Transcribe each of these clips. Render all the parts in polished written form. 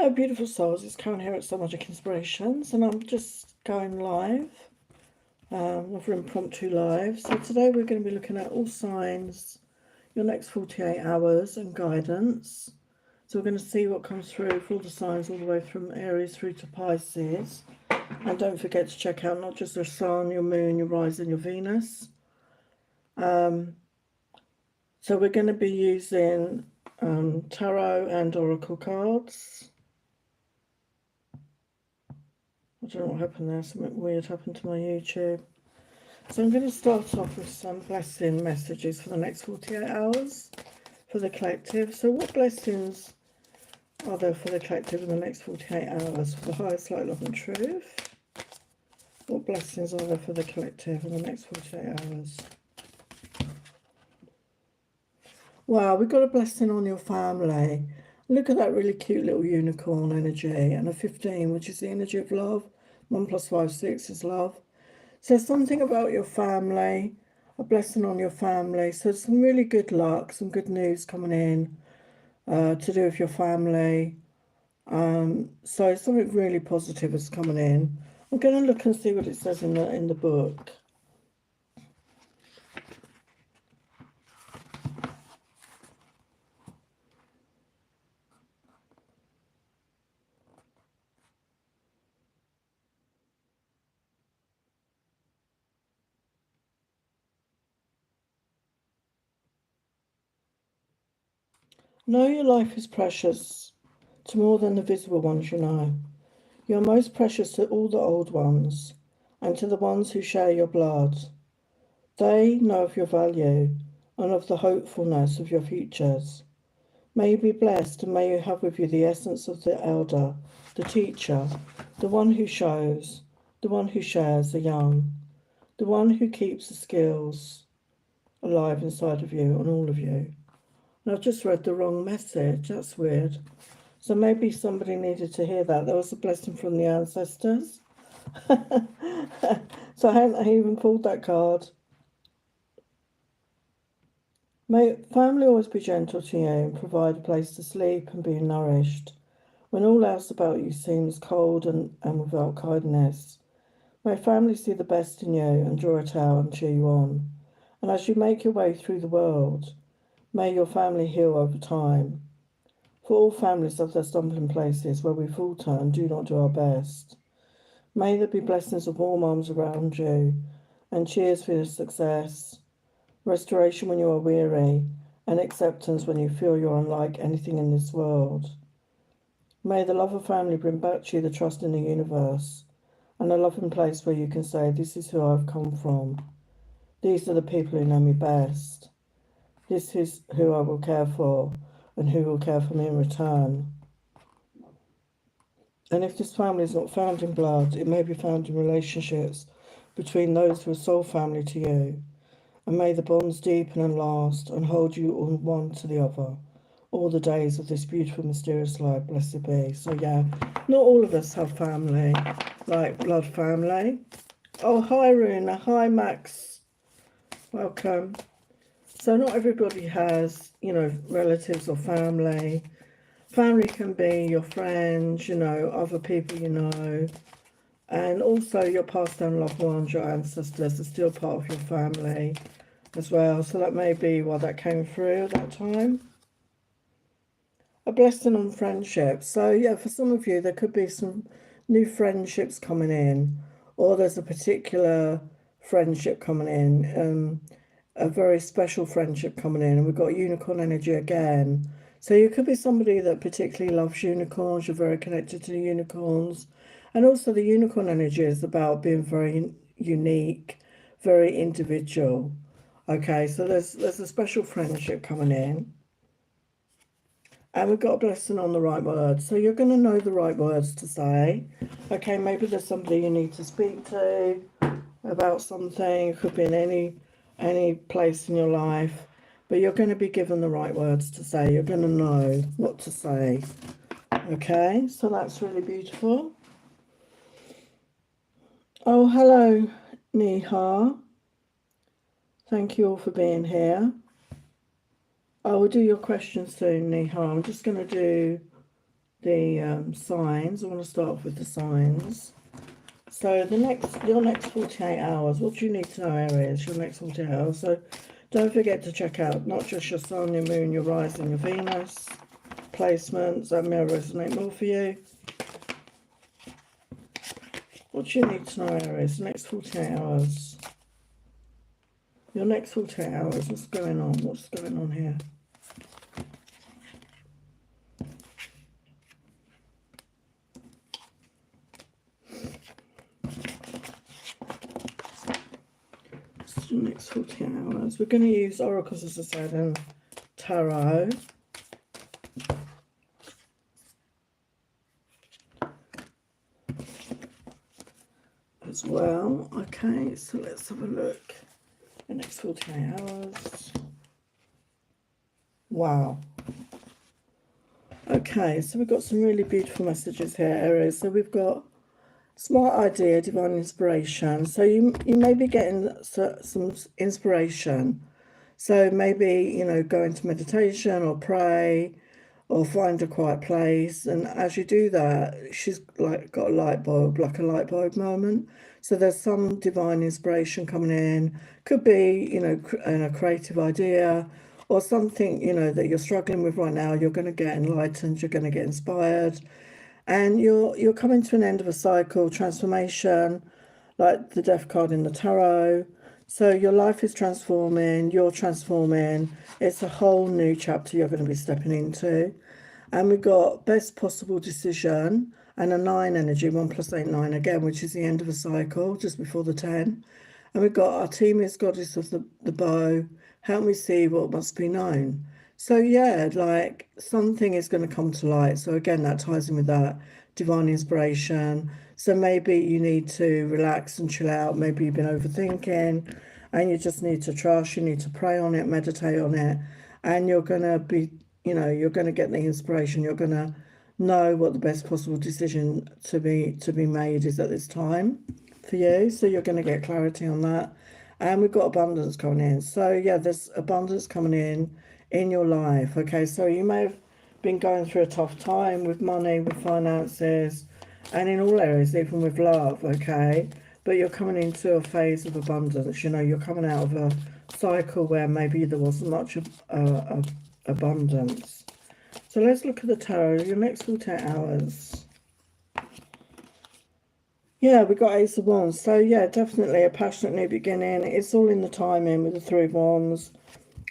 Hi, beautiful souls. It's Karen here at Soul Magic Inspirations, and I'm just going live, another impromptu live. So today we're going to be looking at all signs, your next 48 hours, and guidance. So we're going to see what comes through for all the signs, all the way from Aries through to Pisces. And don't forget to check out not just your sun, your moon, your rising, your Venus. So we're going to be using tarot and oracle cards. I don't know what happened there, something weird happened to my YouTube. So I'm going to start off with some blessing messages for the next 48 hours for the collective. So what blessings are there for the collective in the next 48 hours for the highest light, love and truth? What blessings are there for the collective in the next 48 hours? Wow, we've got a blessing on your family. Look at that really cute little unicorn energy, and a 15, which is the energy of love. 1 + 5, 6 is love. So something about your family, a blessing on your family. So some really good luck, some good news coming in to do with your family. So something really positive is coming in. I'm going to look and see what it says in the book. Know your life is precious to more than the visible ones you know. You are most precious to all the old ones and to the ones who share your blood. They know of your value and of the hopefulness of your futures. May you be blessed, and may you have with you the essence of the elder, the teacher, the one who shows, the one who shares the young, the one who keeps the skills alive inside of you and all of you. And I've just read the wrong message. That's weird. So maybe somebody needed to hear that. There was a blessing from the ancestors. So I hadn't even pulled that card. May family always be gentle to you and provide a place to sleep and be nourished. When all else about you seems cold and without kindness, may family see the best in you and draw it out and cheer you on. And as you make your way through the world, may your family heal over time. For all families have their stumbling places where we falter and do not do our best. May there be blessings of warm arms around you and cheers for your success, restoration when you are weary, and acceptance when you feel you're unlike anything in this world. May the love of family bring back to you the trust in the universe and a loving place where you can say, this is who I've come from. These are the people who know me best. This is who I will care for and who will care for me in return. And if this family is not found in blood, it may be found in relationships between those who are soul family to you. And may the bonds deepen and last and hold you on one to the other all the days of this beautiful, mysterious life. Blessed be. So yeah, not all of us have family, like blood family. Oh, hi, Runa. Hi, Max. Welcome. So not everybody has, relatives or family. Family can be your friends, other people you know. And also your passed down loved ones, your ancestors are still part of your family as well. So that may be why that came through at that time. A blessing on friendship. So yeah, for some of you, there could be some new friendships coming in, or there's a particular friendship coming in, a very special friendship coming in, and we've got unicorn energy again. So you could be somebody that particularly loves unicorns, you're very connected to the unicorns. And also the unicorn energy is about being very unique, very individual. Okay, so there's a special friendship coming in. And we've got a blessing on the right words. So you're going to know the right words to say. Okay, maybe there's somebody you need to speak to about something. It could be in any place in your life. But you're going to be given the right words to say. You're going to know what to say. Okay, so that's really beautiful. Oh, hello, Neha. Thank you all for being here. I will do your questions soon, Neha. I'm just going to do signs. I want to start off with the signs. So your next 48 hours, what do you need to know, Aries? Your next 48 hours. So don't forget to check out not just your sun, your moon, your rising, your Venus placements. That may resonate more for you. What do you need to know, Aries? Next 48 hours. Your next 48 hours. What's going on? What's going on here? The next 48 hours. We're going to use oracles, as I said, and tarot. As well. Okay, so let's have a look. The next 48 hours. Wow. Okay, so we've got some really beautiful messages here, Aries. So we've got smart idea, divine inspiration. So you may be getting some inspiration. So maybe, you know, go into meditation or pray or find a quiet place. And as you do that, she's like got a light bulb, like a light bulb moment. So there's some divine inspiration coming in. Could be, you know, a creative idea or something, you know, that you're struggling with right now. You're going to get enlightened. You're going to get inspired. And you're coming to an end of a cycle, transformation, like the Death card in the tarot. So your life is transforming, you're transforming. It's a whole new chapter you're going to be stepping into. And we've got best possible decision and a 9 energy, 1 + 8, 9 again, which is the end of a cycle, just before the 10. And we've got Artemis, goddess of the bow. Help me see what must be known. So yeah, like something is going to come to light. So again, that ties in with that divine inspiration. So maybe you need to relax and chill out. Maybe you've been overthinking and you just need to trust. You need to pray on it, meditate on it. And you're going to be, you know, you're going to get the inspiration. You're going to know what the best possible decision to be made is at this time for you. So you're going to get clarity on that. And we've got abundance coming in. So yeah, there's abundance coming in your life. Okay, so you may have been going through a tough time with money, with finances, and in all areas, even with love. Okay, but you're coming into a phase of abundance. You know, you're coming out of a cycle where maybe there wasn't much abundance. So let's look at the tarot. Your next 48 hours. Yeah, we got Ace of Wands. So yeah, definitely a passionate new beginning. It's all in the timing with the 3 of Wands.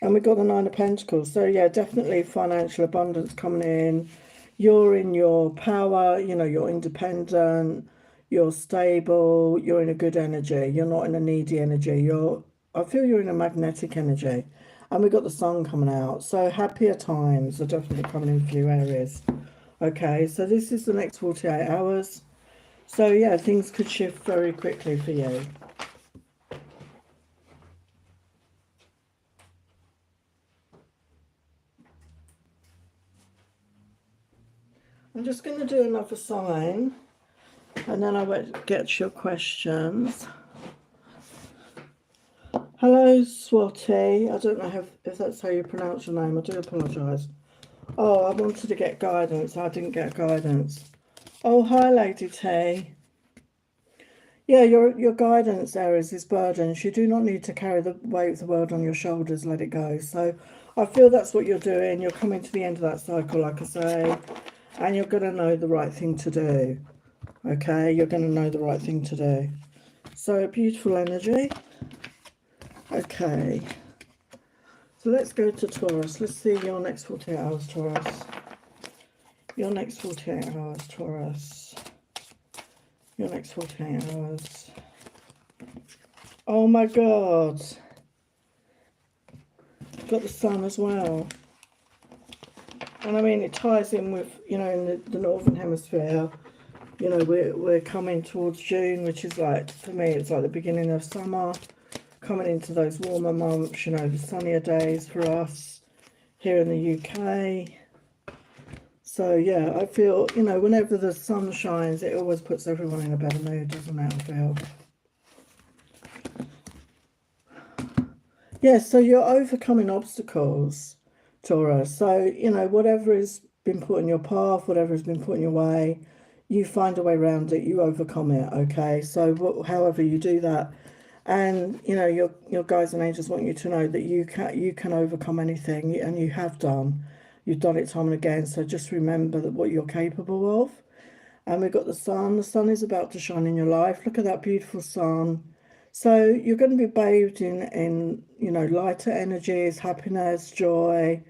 And we got the 9 of Pentacles. So yeah, definitely financial abundance coming in. You're in your power, you know, you're independent, you're stable, you're in a good energy. You're not in a needy energy. I feel you're in a magnetic energy. And we got the sun coming out. So happier times are definitely coming in for you, Aries. Okay, so this is the next 48 hours. So yeah, things could shift very quickly for you. I'm just going to do another sign and then I won't get your questions. Hello, Swati. I don't know if that's how you pronounce your name. I do apologise. Oh, I wanted to get guidance. I didn't get guidance. Oh, hi, Lady T. Yeah, your guidance, Aries, is burdens. You do not need to carry the weight of the world on your shoulders. Let it go. So I feel that's what you're doing. You're coming to the end of that cycle, like I say, and you're going to know the right thing to do. Okay, you're going to know the right thing to do. So beautiful energy. Okay, so let's go to Taurus. Let's see your next 48 hours, Taurus. Your next 48 hours, Taurus. Your next 48 hours. Oh my God. Got the sun as well. And I mean, it ties in with, you know, in the Northern Hemisphere. You know, we're coming towards June, which is like, for me, it's like the beginning of summer. Coming into those warmer months, you know, the sunnier days for us here in the UK. So yeah, I feel, you know, whenever the sun shines, it always puts everyone in a better mood, doesn't it? I feel. Yeah, so you're overcoming obstacles, Taurus. So, you know, whatever is been put in your path, whatever has been put in your way, you find a way around it, you overcome it, okay? So however you do that, and you know, your guides and angels want you to know that you can overcome anything, and you have done. You've done it time and again, so just remember that what you're capable of. And we've got the sun. The sun is about to shine in your life. Look at that beautiful sun. So you're going to be bathed in you know, lighter energies, happiness, joy,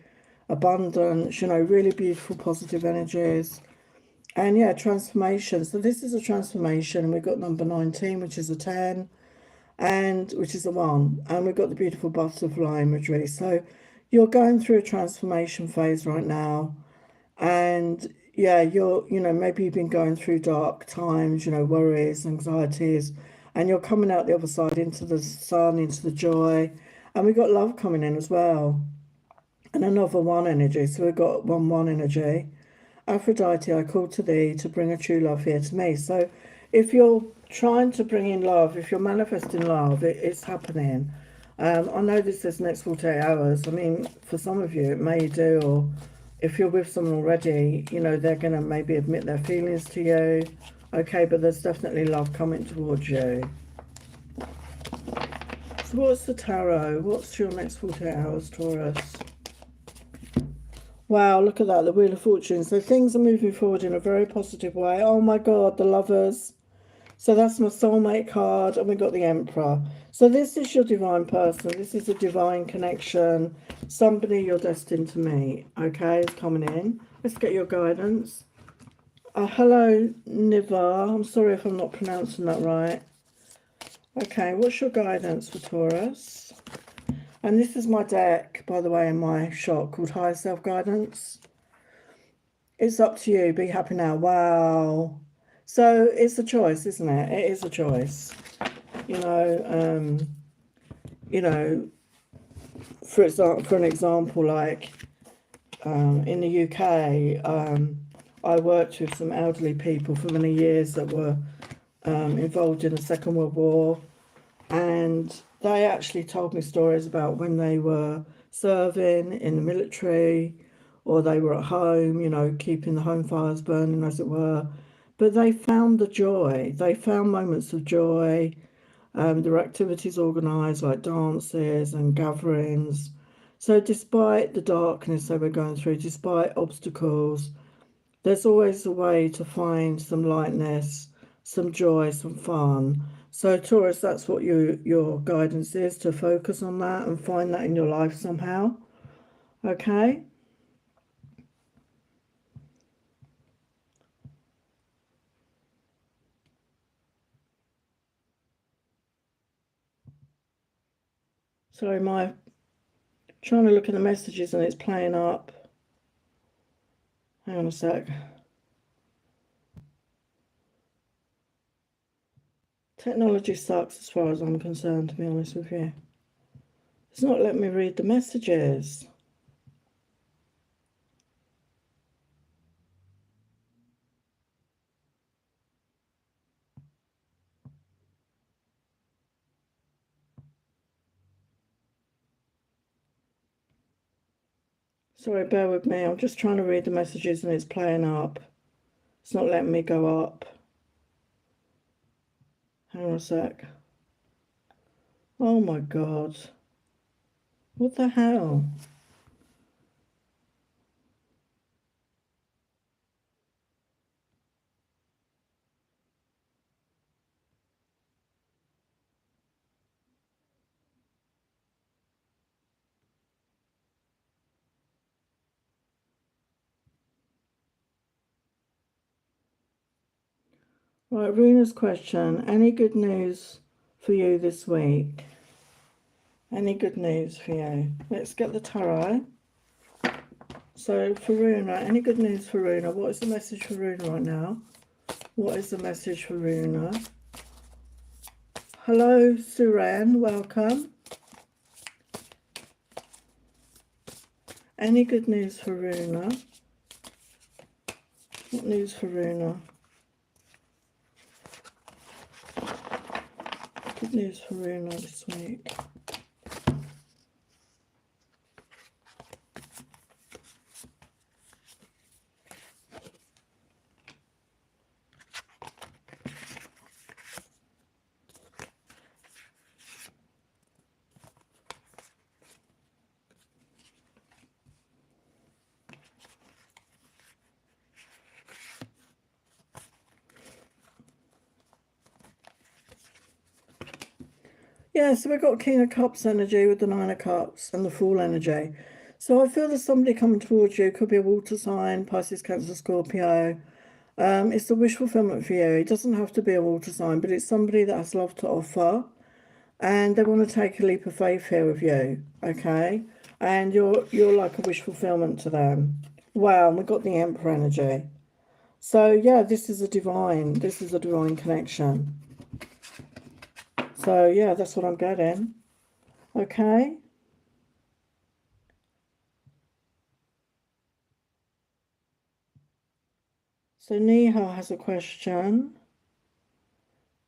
abundance, you know, really beautiful positive energies. And yeah, transformation. So this is a transformation, and we've got number 19, which is a 10, and which is a 1. And we've got the beautiful butterfly imagery. So you're going through a transformation phase right now. And yeah, you know, maybe you've been going through dark times, you know, worries, anxieties, and you're coming out the other side into the sun, into the joy. And we've got love coming in as well. And another 1 energy. So we've got 1 energy. Aphrodite, I call to thee to bring a true love here to me. So if you're trying to bring in love, if you're manifesting love, it's happening. I know this says next 48 hours. I mean, for some of you, it may do, or if you're with someone already, you know, they're going to maybe admit their feelings to you. Okay, but there's definitely love coming towards you. So what's the tarot? What's your next 48 hours, Taurus? Wow, look at that, the Wheel of Fortune. So things are moving forward in a very positive way. Oh my God, the Lovers. So that's my soulmate card, and we got the Emperor. So this is your divine person. This is a divine connection. Somebody you're destined to meet, okay, is coming in. Let's get your guidance. Hello, Niva. I'm sorry if I'm not pronouncing that right. Okay, what's your guidance for Taurus? And this is my deck, by the way, in my shop called Higher Self Guidance. It's up to you. Be happy now. Wow. So it's a choice, isn't it? It is a choice. You know, for an example, like in the UK, I worked with some elderly people for many years that were involved in the Second World War, and they actually told me stories about when they were serving in the military, or they were at home, you know, keeping the home fires burning, as it were. But they found the joy. They found moments of joy. There were activities organised like dances and gatherings. So despite the darkness they were going through, despite obstacles, there's always a way to find some lightness, some joy, some fun. So Taurus, that's what your guidance is, to focus on that and find that in your life somehow. Okay? Sorry, my trying to look at the messages and it's playing up. Hang on a sec. Technology sucks as far as I'm concerned, to be honest with you. It's not letting me read the messages. Sorry, bear with me. I'm just trying to read the messages and it's playing up. It's not letting me go up. Hang on a sec. Oh my God. What the hell? Right, Runa's question. Any good news for you this week? Any good news for you? Let's get the tarot. So for Runa, any good news for Runa? What is the message for Runa right now? What is the message for Runa? Hello, Suran. Welcome. Any good news for Runa? What news for Runa? Good news for Runa this week. Yeah, so we've got King of Cups energy with the Nine of Cups and the Fool energy. So I feel there's somebody coming towards you. Could be a water sign, Pisces, Cancer, Scorpio. It's the wish fulfillment for you. It doesn't have to be a water sign, but it's somebody that has love to offer, and they want to take a leap of faith here with you, okay? And you're like a wish fulfillment to them. Wow, and we've got the Emperor energy. So yeah, this is a divine connection. So yeah, that's what I'm getting. Okay. So Neha has a question.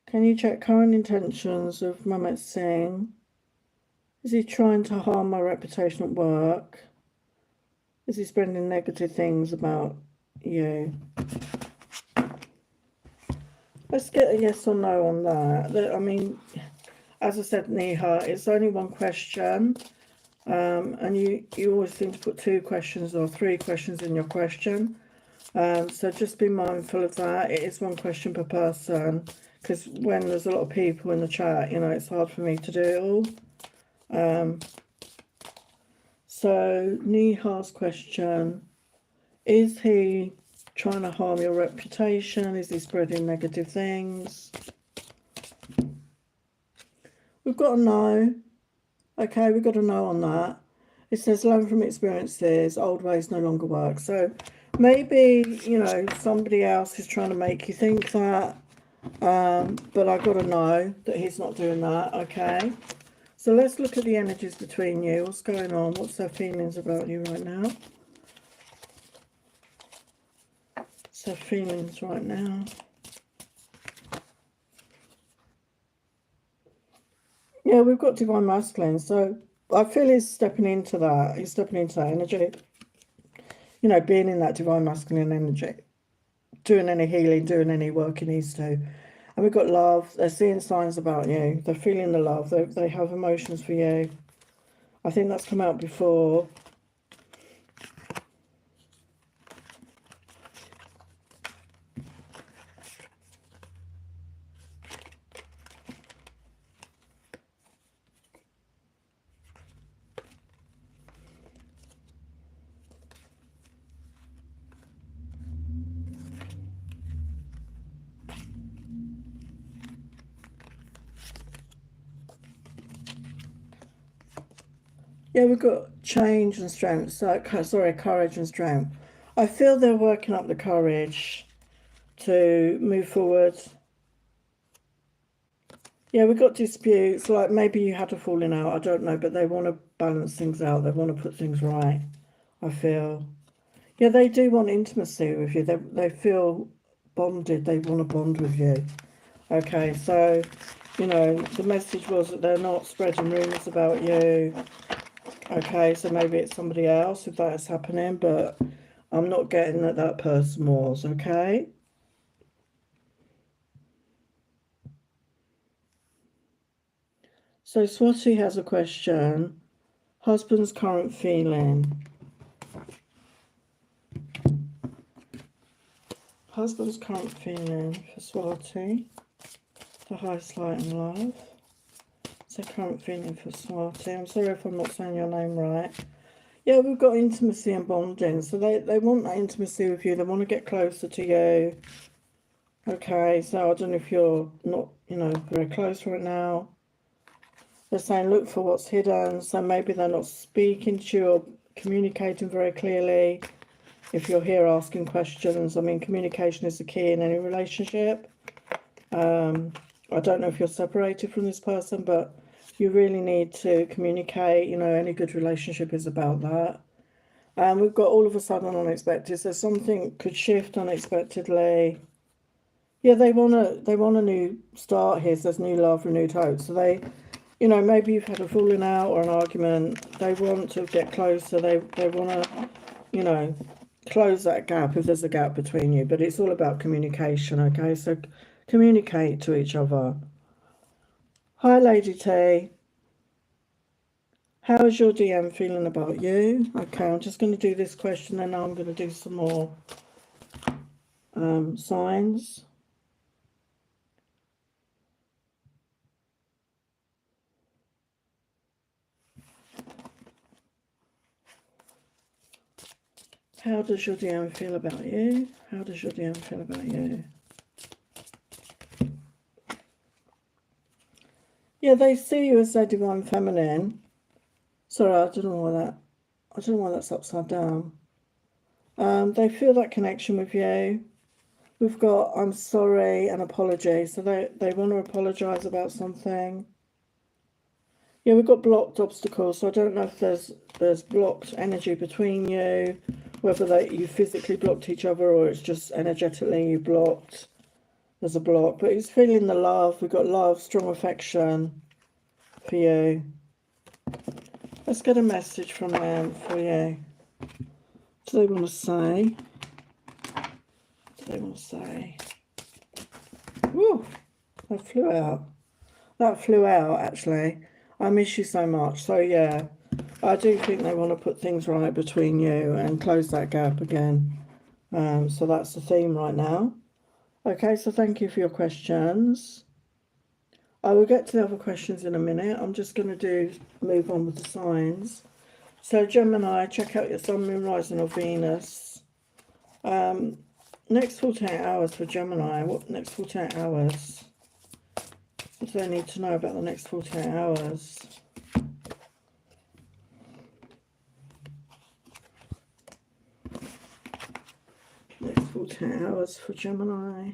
Can you check current intentions of Mehmet Singh? Is he trying to harm my reputation at work? Is he spreading negative things about you? Let's get a yes or no on that. I mean, as I said, Neha, it's only one question. And you always seem to put 2 questions or 3 questions in your question. So just be mindful of that. It is one question per person, because when there's a lot of people in the chat, you know, it's hard for me to do it all. So Neha's question, is he trying to harm your reputation? Is he spreading negative things? We've got a no. Okay, we've got a no on that. It says learn from experiences, old ways no longer work. So maybe, you know, somebody else is trying to make you think that. But I've got to know that he's not doing that, okay? So let's look at the energies between you. What's going on? What's their feelings about you right now? What's their feelings right now? Yeah, we've got Divine Masculine. So I feel he's stepping into that. He's stepping into that energy. You know, being in that Divine Masculine energy. Doing any healing, doing any work he needs to. And we've got love. They're seeing signs about you. They're feeling the love. They have emotions for you. I think that's come out before. Yeah, we've got change and strength. So, sorry, courage and strength. I feel they're working up the courage to move forward. Yeah, we've got disputes. Like maybe you had a falling out. I don't know, but they want to balance things out. They want to put things right. I feel. Yeah, they do want intimacy with you. They feel bonded. They want to bond with you. Okay, so you know the message was that they're not spreading rumors about you. Okay, so maybe it's somebody else if that is happening, but I'm not getting that person was, okay? So Swati has a question. Husband's current feeling. Husband's current feeling for Swati. The highest light and love. So current feeling for Swati. I'm sorry if I'm not saying your name right. Yeah, we've got intimacy and bonding. So they want that intimacy with you. They want to get closer to you. Okay, so I don't know if you're not, you know, very close right now. They're saying look for what's hidden. So maybe they're not speaking to you or communicating very clearly. If you're here asking questions, I mean, communication is the key in any relationship. I don't know if you're separated from this person, but you really need to communicate. You know, any good relationship is about that. And we've got all of a sudden unexpected. So something could shift unexpectedly. Yeah, they want a new start here. So there's new love, renewed hope. So they, you know, maybe you've had a falling out or an argument. They want to get closer. They want to, you know, close that gap if there's a gap between you. But it's all about communication, okay? So communicate to each other. Hi, Lady T. How is your DM feeling about you? Okay, I'm just going to do this question and now I'm going to do some more signs. How does your DM feel about you? How does your DM feel about you? Yeah, they see you as their divine feminine. Sorry, I don't know why that's upside down. They feel that connection with you. We've got I'm sorry and apology. So they want to apologise about something. Yeah, we've got blocked obstacles. So I don't know if there's blocked energy between you, whether you physically blocked each other or it's just energetically you blocked. There's a block, but he's feeling the love. We've got love, strong affection for you. Let's get a message from them for you. What do they want to say? What do they want to say? Woo! That flew out. That flew out, actually. I miss you so much. So, yeah, I do think they want to put things right between you and close that gap again. So that's the theme right now. Okay, so thank you for your questions. I will get to the other questions in a minute. I'm just going to move on with the signs. So Gemini, check out your Sun, Moon, Rising or Venus. Next 48 hours for Gemini. What next 48 hours? What do they need to know about the next 48 hours? Next 48 hours for Gemini.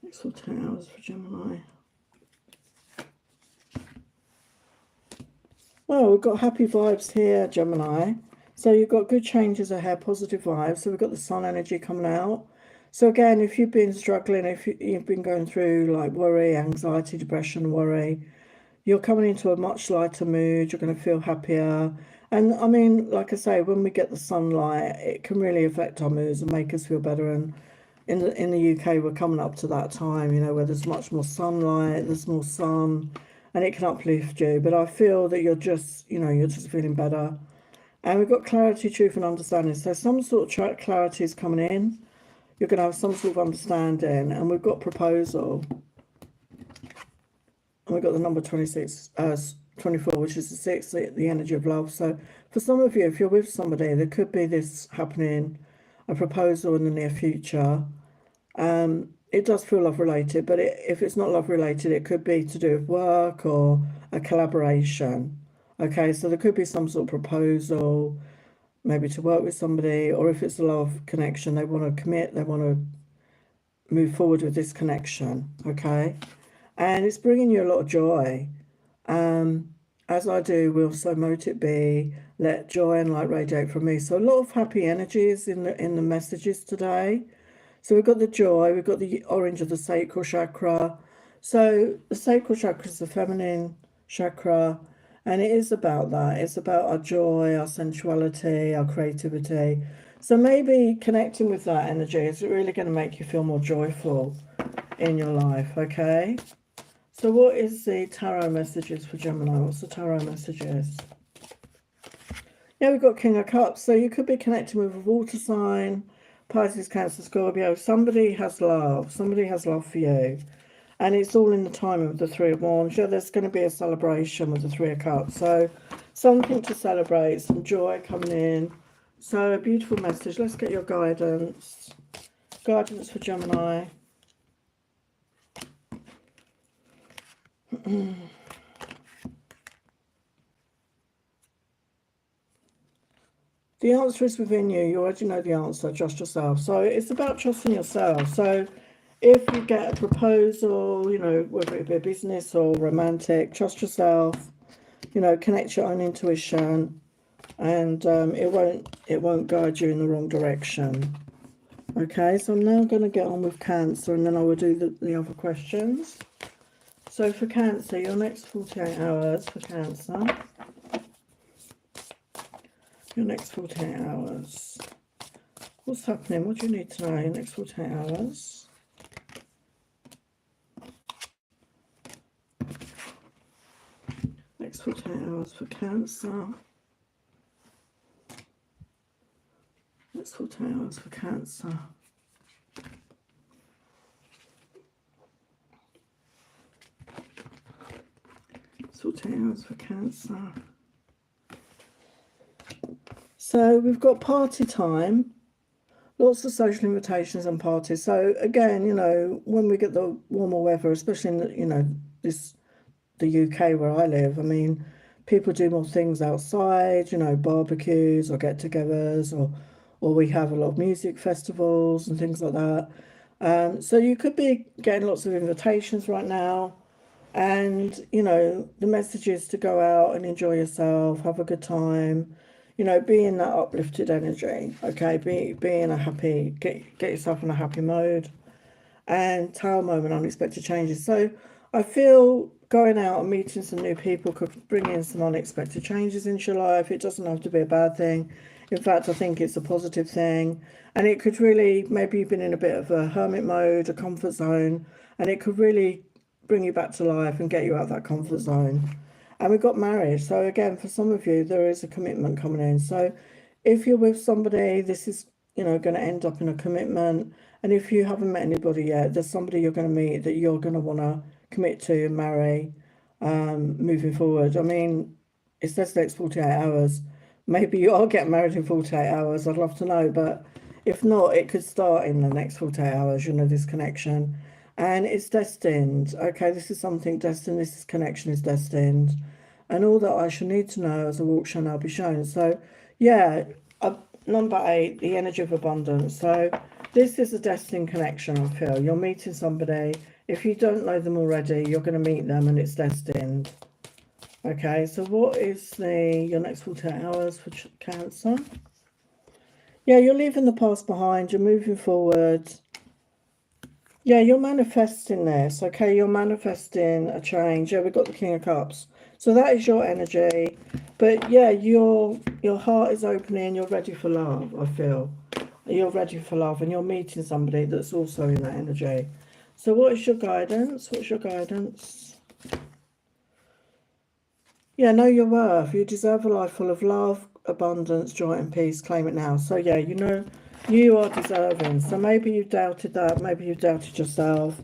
Next 48 hours for Gemini. Well, we've got happy vibes here, Gemini. So you've got good changes ahead, positive vibes. So we've got the sun energy coming out. So again, if you've been struggling, if you've been going through like worry, anxiety, depression, worry, you're coming into a much lighter mood. You're going to feel happier. And I mean, like I say, when we get the sunlight, it can really affect our moods and make us feel better. And in the UK, we're coming up to that time, you know, where there's much more sunlight, there's more sun, and it can uplift you. But I feel that you're just, you know, you're just feeling better. And we've got clarity, truth, and understanding. So some sort of clarity is coming in. You're going to have some sort of understanding. And we've got proposal. And we've got the number 26, 24, which is the 6, the energy of love. So for some of you, if you're with somebody, there could be this happening, a proposal in the near future. It does feel love related, but if it's not love related, it could be to do with work or a collaboration. Okay, so there could be some sort of proposal, maybe to work with somebody, or if it's a love connection, they want to commit, they want to move forward with this connection. Okay, and it's bringing you a lot of joy. As I do, will so mote it be. Let joy and light radiate from me. So a lot of happy energies in the messages today. So we've got the joy, we've got the orange of the sacral chakra. So the sacral chakra is the feminine chakra, and it is about that. It's about our joy, our sensuality, our creativity. So maybe connecting with that energy is really going to make you feel more joyful in your life, okay? So what is the tarot messages for Gemini? What's the tarot messages? Yeah, we've got King of Cups. So you could be connecting with a water sign, Pisces, Cancer, Scorpio. Somebody has love. Somebody has love for you. And it's all in the time of the Three of Wands. Yeah, there's going to be a celebration with the Three of Cups. So something to celebrate, some joy coming in. So a beautiful message. Let's get your guidance. Guidance for Gemini. The answer is within you. You already know the answer. Trust yourself. So it's about trusting yourself. So if you get a proposal, you know, whether it be a business or romantic, trust yourself. You know, connect your own intuition, and it won't guide you in the wrong direction. Okay, so I'm now going to get on with Cancer, and then I will do the other questions. So for Cancer, your next 48 hours for Cancer. Your next 48 hours. What's happening? What do you need to know in the next 48 hours? Next 48 hours for Cancer. Next 48 hours for Cancer. Next 48 hours for Cancer. So we've got party time, lots of social invitations and parties. So again, you know, when we get the warmer weather, especially in the, you know, the UK where I live, I mean, people do more things outside, you know, barbecues or get-togethers, or we have a lot of music festivals and things like that. So you could be getting lots of invitations right now. And, you know, the message is to go out and enjoy yourself, have a good time, you know, be in that uplifted energy, okay? Be in a happy, get yourself in a happy mode, and Tower moment, unexpected changes. So I feel going out and meeting some new people could bring in some unexpected changes into your life. It doesn't have to be a bad thing. In fact, I think it's a positive thing. And it could really, maybe you've been in a bit of a hermit mode, a comfort zone, and it could really bring you back to life and get you out of that comfort zone. And we got married. So again, for some of you, there is a commitment coming in. So if you're with somebody, this is, you know, going to end up in a commitment. And if you haven't met anybody yet, there's somebody you're going to meet that you're going to want to commit to and marry moving forward. I mean, it says the next 48 hours. Maybe you are getting married in 48 hours. I'd love to know. But if not, it could start in the next 48 hours, you know, this connection. And it's destined. Okay, this is something destined. This connection is destined. And all that I shall need to know as I walk shall now be shown. So, yeah, number 8, the energy of abundance. So this is a destined connection, I feel. You're meeting somebody. If you don't know them already, you're going to meet them and it's destined. Okay, so what is your next 48 hours for Cancer? Yeah, you're leaving the past behind. You're moving forward. Yeah, you're manifesting this, okay? You're manifesting a change. Yeah, we've got the King of Cups. So that is your energy. But yeah, your heart is opening. You're ready for love, I feel. You're ready for love and you're meeting somebody that's also in that energy. So what is your guidance? What's your guidance? Yeah, know your worth. You deserve a life full of love, abundance, joy and peace. Claim it now. So yeah, you know, you are deserving. So maybe you doubted that. Maybe you doubted yourself.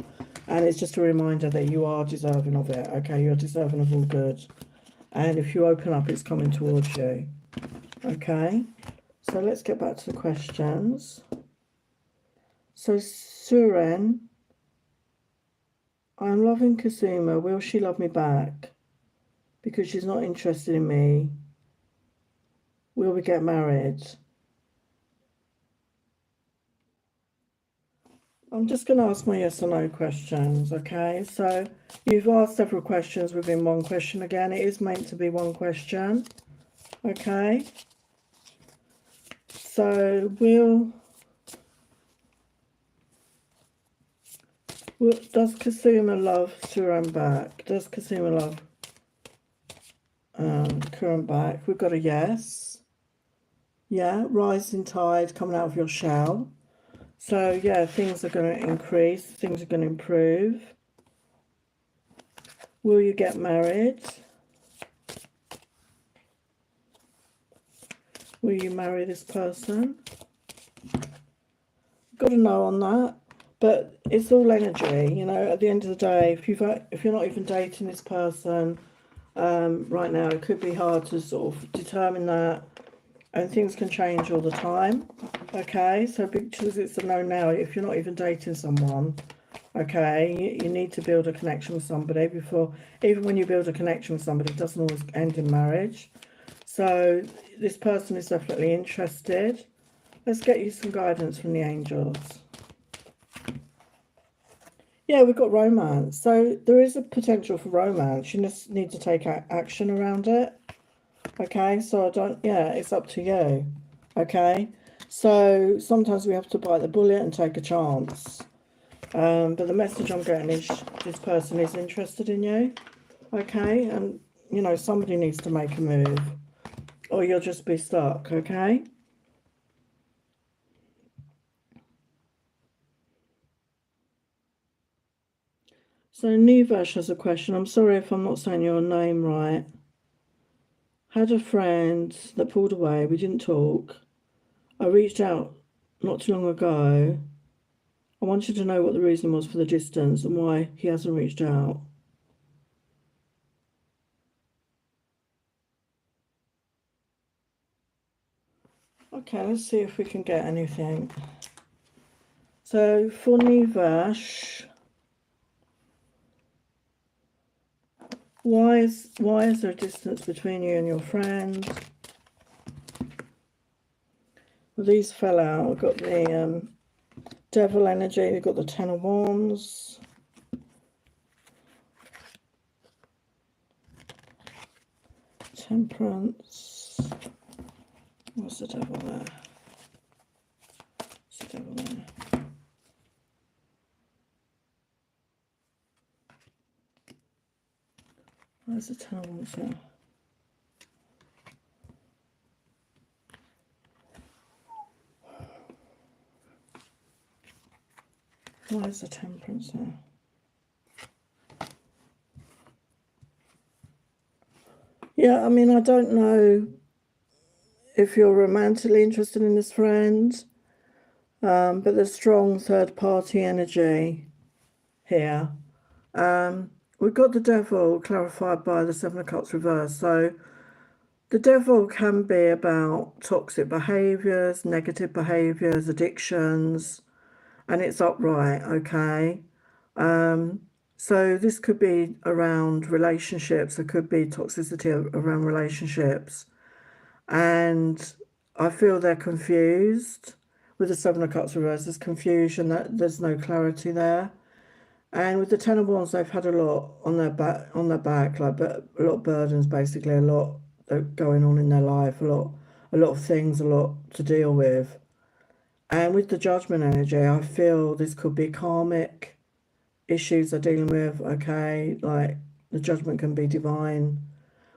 And it's just a reminder that you are deserving of it. Okay, you're deserving of all good. And if you open up, it's coming towards you. Okay, so let's get back to the questions. So Suren, I'm loving Kasuma. Will she love me back? Because she's not interested in me. Will we get married? I'm just going to ask my yes or no questions, okay? So you've asked several questions within one question again. It is meant to be one question, okay? So does Kasuma love Suran back? Does Kasuma love Kuran back? We've got a yes. Yeah, rising tide coming out of your shell. So yeah, things are going to increase, things are going to improve. Will you get married? Will you marry this person? Got to know on that. But it's all energy, you know. At the end of the day, if you're not even dating this person right now, it could be hard to sort of determine that, and things can change all the time. Okay, so because it's a no now, if you're not even dating someone, okay, you need to build a connection with somebody before. Even when you build a connection with somebody, it doesn't always end in marriage. So this person is definitely interested. Let's get you some guidance from the angels. Yeah, we've got romance. So there is a potential for romance. You just need to take action around it. Okay, so it's up to you. Okay, so sometimes we have to bite the bullet and take a chance. But the message I'm getting is this person is interested in you. Okay, and you know, somebody needs to make a move or you'll just be stuck. Okay. So Nivash has a question. I'm sorry if I'm not saying your name right. Had a friend that pulled away. We didn't talk. I reached out not too long ago. I wanted to know what the reason was for the distance and why he hasn't reached out. Okay, let's see if we can get anything. So for Nivash, why is there a distance between you and your friend? Well, these fell out. We've got the Devil energy, we've got the Ten of Wands. Temperance. What's the Devil there? What's the Devil there? Where's the Ten of Wands now? Where's the Temperance there? Yeah, I mean, I don't know if you're romantically interested in this friend, but there's strong third-party energy here. We've got the Devil clarified by the Seven of Cups reversed. So the Devil can be about toxic behaviours, negative behaviours, addictions, and it's upright, okay? So this could be around relationships. There could be toxicity around relationships. And I feel they're confused. With the Seven of Cups reversed, there's confusion, that there's no clarity there. And with the Ten of Wands, they've had a lot on their back, like a lot of burdens, basically, a lot going on in their life, a lot of things, a lot to deal with. And with the Judgment energy, I feel this could be karmic issues they're dealing with, okay? Like, the Judgment can be divine.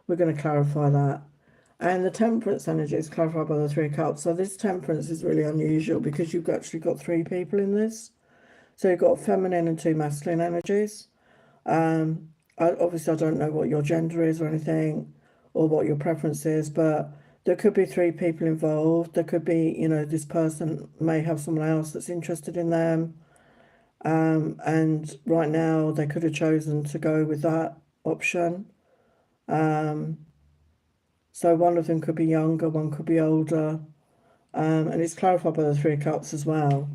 We're going to clarify that. And the Temperance energy is clarified by the Three of Cups. So this Temperance is really unusual because you've actually got three people in this. So you've got feminine and two masculine energies. Obviously, I don't know what your gender is or anything, or what your preference is, but there could be three people involved. There could be, you know, this person may have someone else that's interested in them. And right now they could have chosen to go with that option. So one of them could be younger, one could be older. And it's clarified by the Three of Cups as well.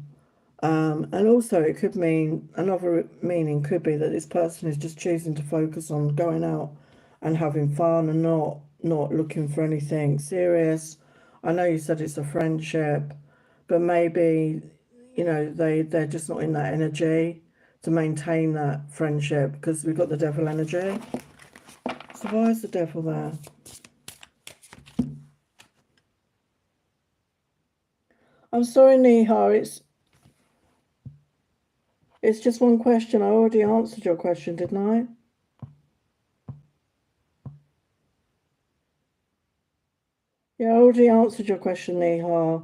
And also it could mean, another meaning could be that this person is just choosing to focus on going out and having fun and not looking for anything serious. I know you said it's a friendship, but maybe, you know, they're just not in that energy to maintain that friendship, because we've got the Devil energy. So why is the Devil there? I'm sorry, Neha, it's just one question. I already answered your question, didn't I? Yeah, I already answered your question, Neha.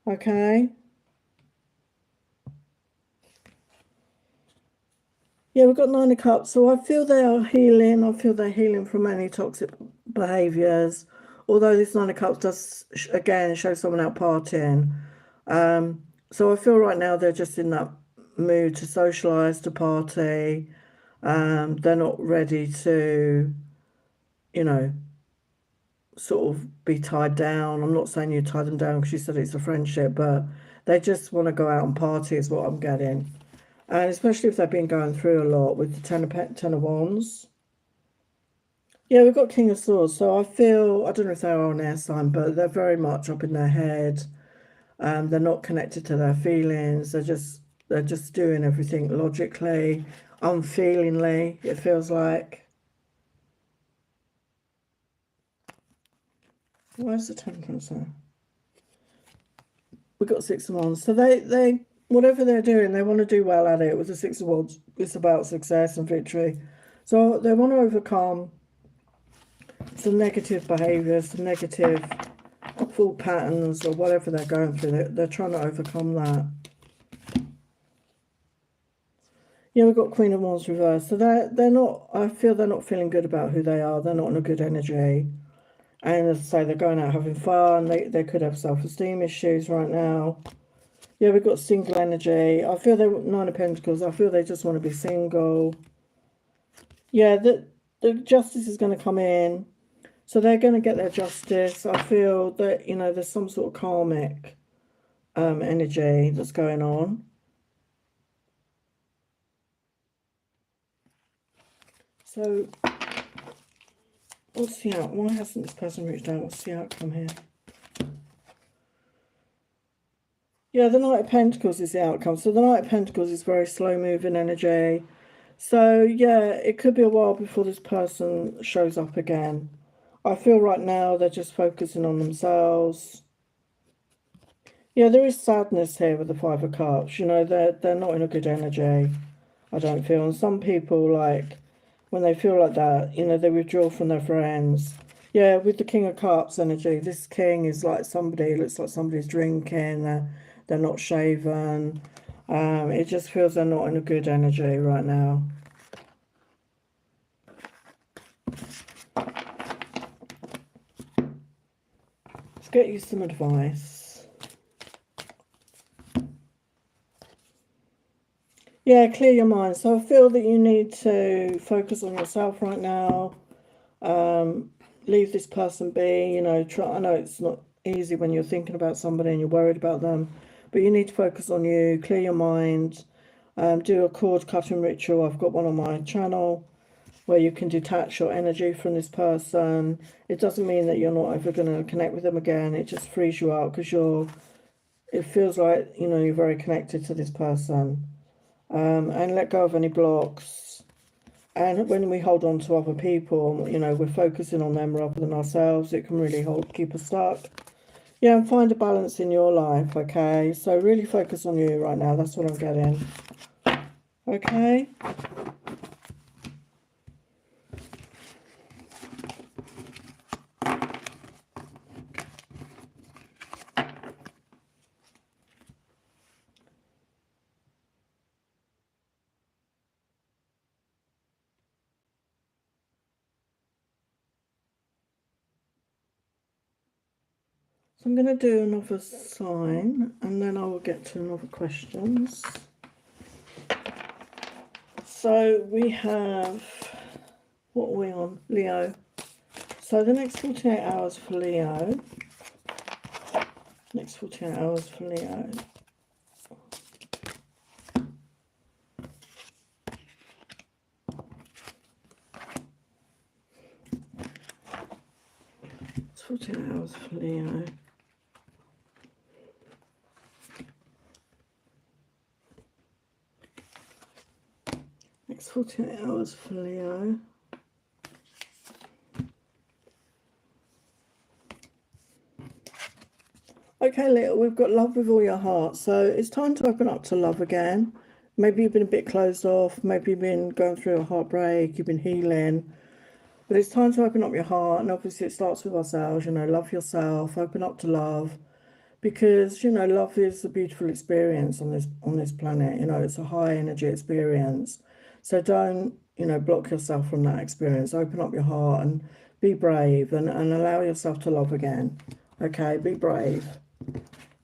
Okay. Yeah, we've got Nine of Cups. So I feel they are healing. I feel they're healing from any toxic behaviours. Although this Nine of Cups does, again, show someone out partying. So I feel right now they're just in that mood to socialise, to party. They're not ready to, you know, sort of be tied down. I'm not saying you tie them down because you said it's a friendship, but they just want to go out and party is what I'm getting. And especially if they've been going through a lot with the Ten of Wands. Yeah, we've got King of Swords. So I feel, I don't know if they are an air sign, but they're very much up in their head. They're not connected to their feelings. They're just doing everything logically, unfeelingly, it feels like. Where's the Temperance there? We've got Six of Wands. So they whatever they're doing, they want to do well at it. With the Six of Wands, it's about success and victory. So they want to overcome some negative behaviours, some negative thought patterns, or whatever they're going through. They're trying to overcome that. Yeah, we've got Queen of Wands reversed. So they're not, I feel they're not feeling good about who they are. They're not in a good energy. And as I say, they're going out having fun. They could have self-esteem issues right now. Yeah, we've got single energy. I feel they're Nine of Pentacles. I feel they just want to be single. Yeah, the Justice is going to come in. So they're going to get their justice. I feel that, you know, there's some sort of karmic energy that's going on. So what's the outcome? Why hasn't this person reached out? What's the outcome here? Yeah, the Knight of Pentacles is the outcome. So the Knight of Pentacles is very slow-moving energy. So, yeah, it could be a while before this person shows up again. I feel right now they're just focusing on themselves. Yeah, there is sadness here with the Five of Cups. You know, they're not in a good energy, I don't feel. And some people, like, when they feel like that, you know, they withdraw from their friends. Yeah, with the King of Cups energy, this king is like somebody, looks like somebody's drinking, they're not shaven. It just feels they're not in a good energy right now. Let's get you some advice. Yeah, clear your mind. So I feel that you need to focus on yourself right now. Leave this person be, you know, I know it's not easy when you're thinking about somebody and you're worried about them, but you need to focus on you, clear your mind, do a cord cutting ritual. I've got one on my channel where you can detach your energy from this person. It doesn't mean that you're not ever going to connect with them again. It just frees you out because it feels like, you know, you're very connected to this person. And let go of any blocks. And when we hold on to other people, you know, we're focusing on them rather than ourselves. It can really keep us stuck. Yeah, and find a balance in your life, okay? So really focus on you right now. That's what I'm getting. Okay? So I'm going to do another sign and then I will get to another questions. So we have, what are we on? Leo. So the next 48 hours for Leo. Next 48 hours for Leo. It's 48 hours for Leo. Next 48 hours for Leo. Okay, Leo, we've got love with all your heart. So it's time to open up to love again. Maybe you've been a bit closed off. Maybe you've been going through a heartbreak. You've been healing. But it's time to open up your heart. And obviously it starts with ourselves. You know, love yourself. Open up to love. Because, you know, love is a beautiful experience on this planet. You know, it's a high energy experience. So don't, you know, block yourself from that experience. Open up your heart and be brave and allow yourself to love again. Okay, be brave.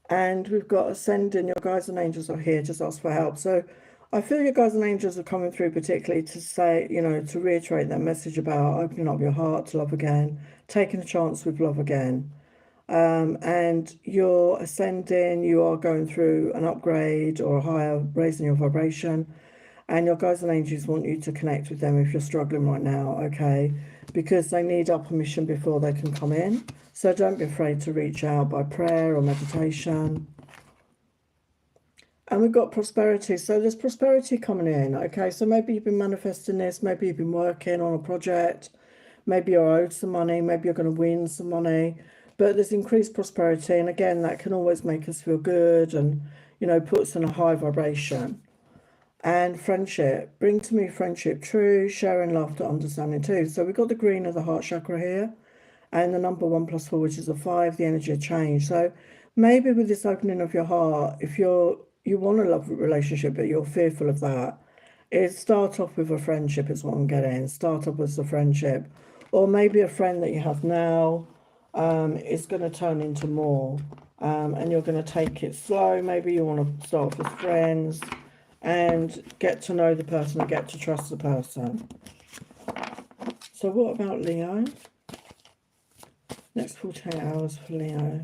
And we've got ascending. Your guides and angels are here. Just ask for help. So I feel your guides and angels are coming through particularly to say, you know, to reiterate that message about opening up your heart to love again, taking a chance with love again. And you're ascending, you are going through an upgrade or a higher, raising your vibration. And your guides and angels want you to connect with them if you're struggling right now, okay? Because they need our permission before they can come in. So don't be afraid to reach out by prayer or meditation. And we've got prosperity. So there's prosperity coming in, okay? So maybe you've been manifesting this. Maybe you've been working on a project. Maybe you're owed some money. Maybe you're going to win some money. But there's increased prosperity. And again, that can always make us feel good and, you know, put us in a high vibration. And friendship. Bring to me friendship, true, sharing, laughter, understanding too. So we've got the green of the heart chakra here. And the number 1 + 4, which is a 5, the energy of change. So maybe with this opening of your heart, if you want a love relationship, but you're fearful of that, is start off with a friendship is what I'm getting. Start off with a friendship. Or maybe a friend that you have now is going to turn into more. And you're going to take it slow. Maybe you want to start with friends and get to know the person and get to trust the person. So what about Leo? Next 48 hours for Leo.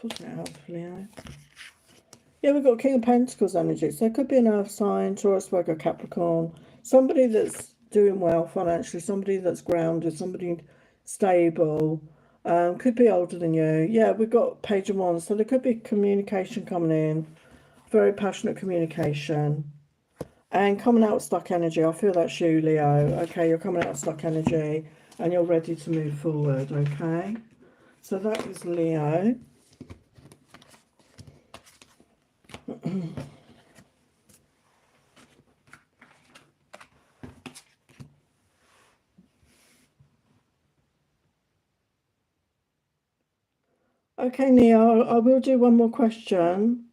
48 hours for Leo. Yeah, we've got King of Pentacles energy. So it could be an earth sign, Taurus, Virgo, Capricorn. Somebody that's doing well financially, somebody that's grounded, somebody stable. Could be older than you. Yeah, we've got Page of Wands. So there could be communication coming in. Very passionate communication. And coming out of stuck energy. I feel that's you, Leo. Okay, you're coming out of stuck energy and you're ready to move forward. Okay. So that is Leo. Okay, Neo, I will do one more question,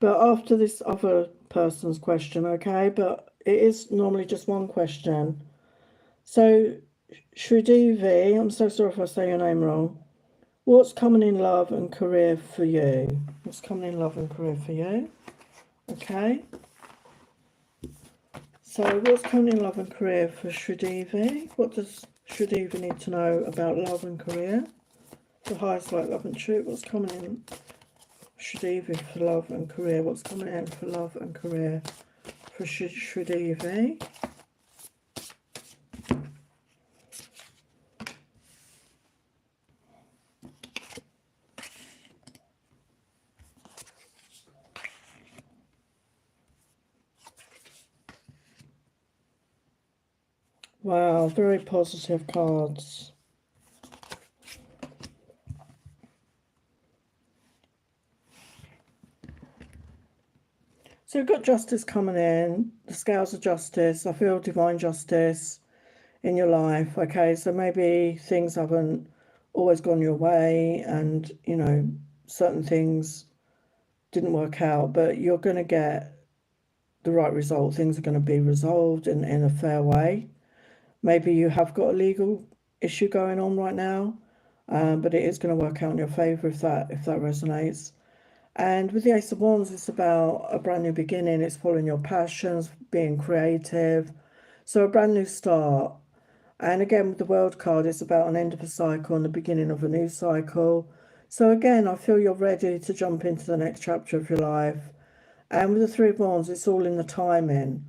but after this other person's question, okay? But it is normally just one question. So, Shridevi, I'm so sorry if I say your name wrong. What's coming in love and career for you? What's coming in love and career for you? Okay. So, what's coming in love and career for Shridevi? What does Shridevi need to know about love and career? The highest light, love and truth. What's coming in Shridevi for love and career? What's coming in for love and career for Shridevi? Wow, very positive cards. So we've got justice coming in, the scales of justice. I feel divine justice in your life. Okay, so maybe things haven't always gone your way and, you know, certain things didn't work out, but you're going to get the right result. Things are going to be resolved in a fair way. Maybe you have got a legal issue going on right now, but it is going to work out in your favour if that resonates. And with the Ace of Wands, it's about a brand new beginning. It's following your passions, being creative. So a brand new start. And again, with the World card, it's about an end of a cycle and the beginning of a new cycle. So again, I feel you're ready to jump into the next chapter of your life. And with the Three of Wands, it's all in the timing.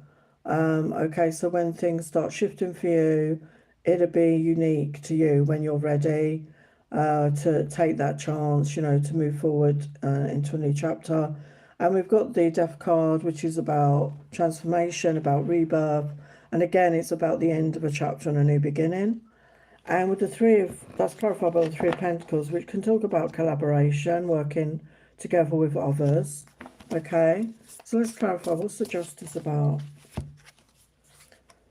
Okay, so when things start shifting for you, it'll be unique to you when you're ready to take that chance, you know, to move forward into a new chapter. And we've got the Death card, which is about transformation, about rebirth. And again, it's about the end of a chapter and a new beginning. And with the that's clarified by the Three of Pentacles, which can talk about collaboration, working together with others. Okay, so let's clarify, what's the justice about?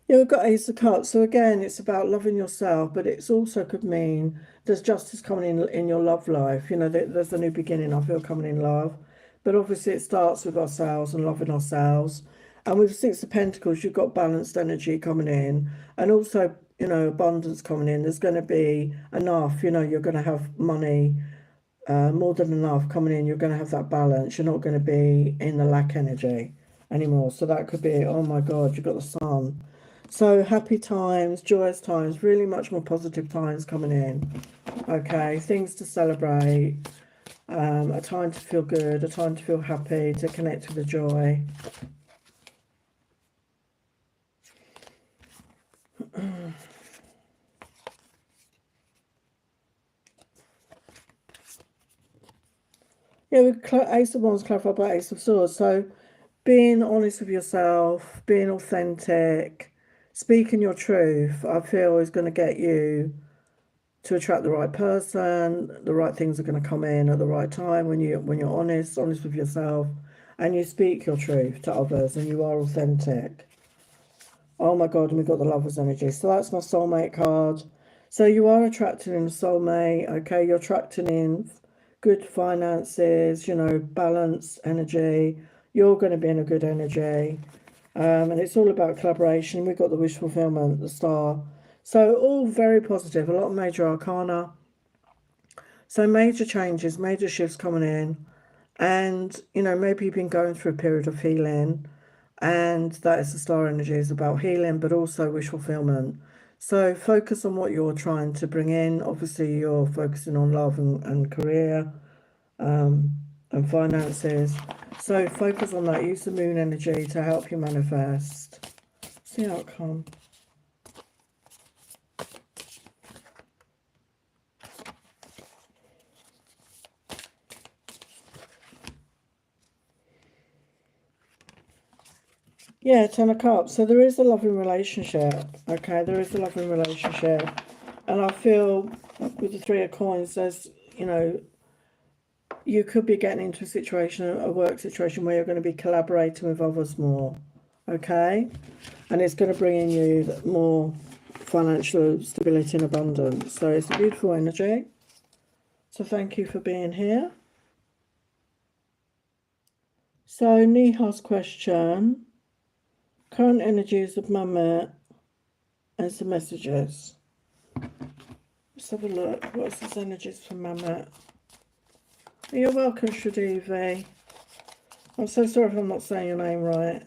Yeah, we've got Ace of Cups. So again, it's about loving yourself, but it's also could mean there's justice coming in your love life. You know, there's a new beginning, I feel, coming in love. But obviously it starts with ourselves and loving ourselves. And with Six of Pentacles, you've got balanced energy coming in. And also, you know, abundance coming in. There's going to be enough, you know, you're going to have money, more than enough coming in. You're going to have that balance. You're not going to be in the lack energy anymore. So that could be, oh my God, you've got the sun. So happy times, joyous times, really much more positive times coming in. Okay, things to celebrate, a time to feel good, a time to feel happy, to connect with the joy. Yeah, with Ace of Wands clarified by Ace of Swords. So being honest with yourself, being authentic, speaking your truth, I feel is going to get you to attract the right person. The right things are going to come in at the right time when you're honest with yourself, and you speak your truth to others, and you are authentic. Oh my God, and we've got the Lover's energy. So that's my soulmate card. So you are attracting in a soulmate, okay? You're attracting in good finances, you know, balanced energy. You're going to be in a good energy. And it's all about collaboration. We've got the wish fulfillment, the star. So all very positive, a lot of major arcana. So major changes, major shifts coming in. And, you know, maybe you've been going through a period of healing. And that is the star energy, is about healing, but also wish fulfillment. So focus on what you're trying to bring in. Obviously, you're focusing on love and career and finances. So focus on that. Use the moon energy to help you manifest. See the outcome. Yeah, Ten of Cups. So there is a loving relationship. Okay, there is a loving relationship. And I feel with the Three of Coins, there's, you know, you could be getting into a situation, a work situation, where you're going to be collaborating with others more. Okay? And it's going to bring in you more financial stability and abundance. So it's a beautiful energy. So thank you for being here. So Niha's question. Current energies of Mama and some messages. Let's have a look. What's his energies for Mama? You're welcome, Shadivi. I'm so sorry if I'm not saying your name right.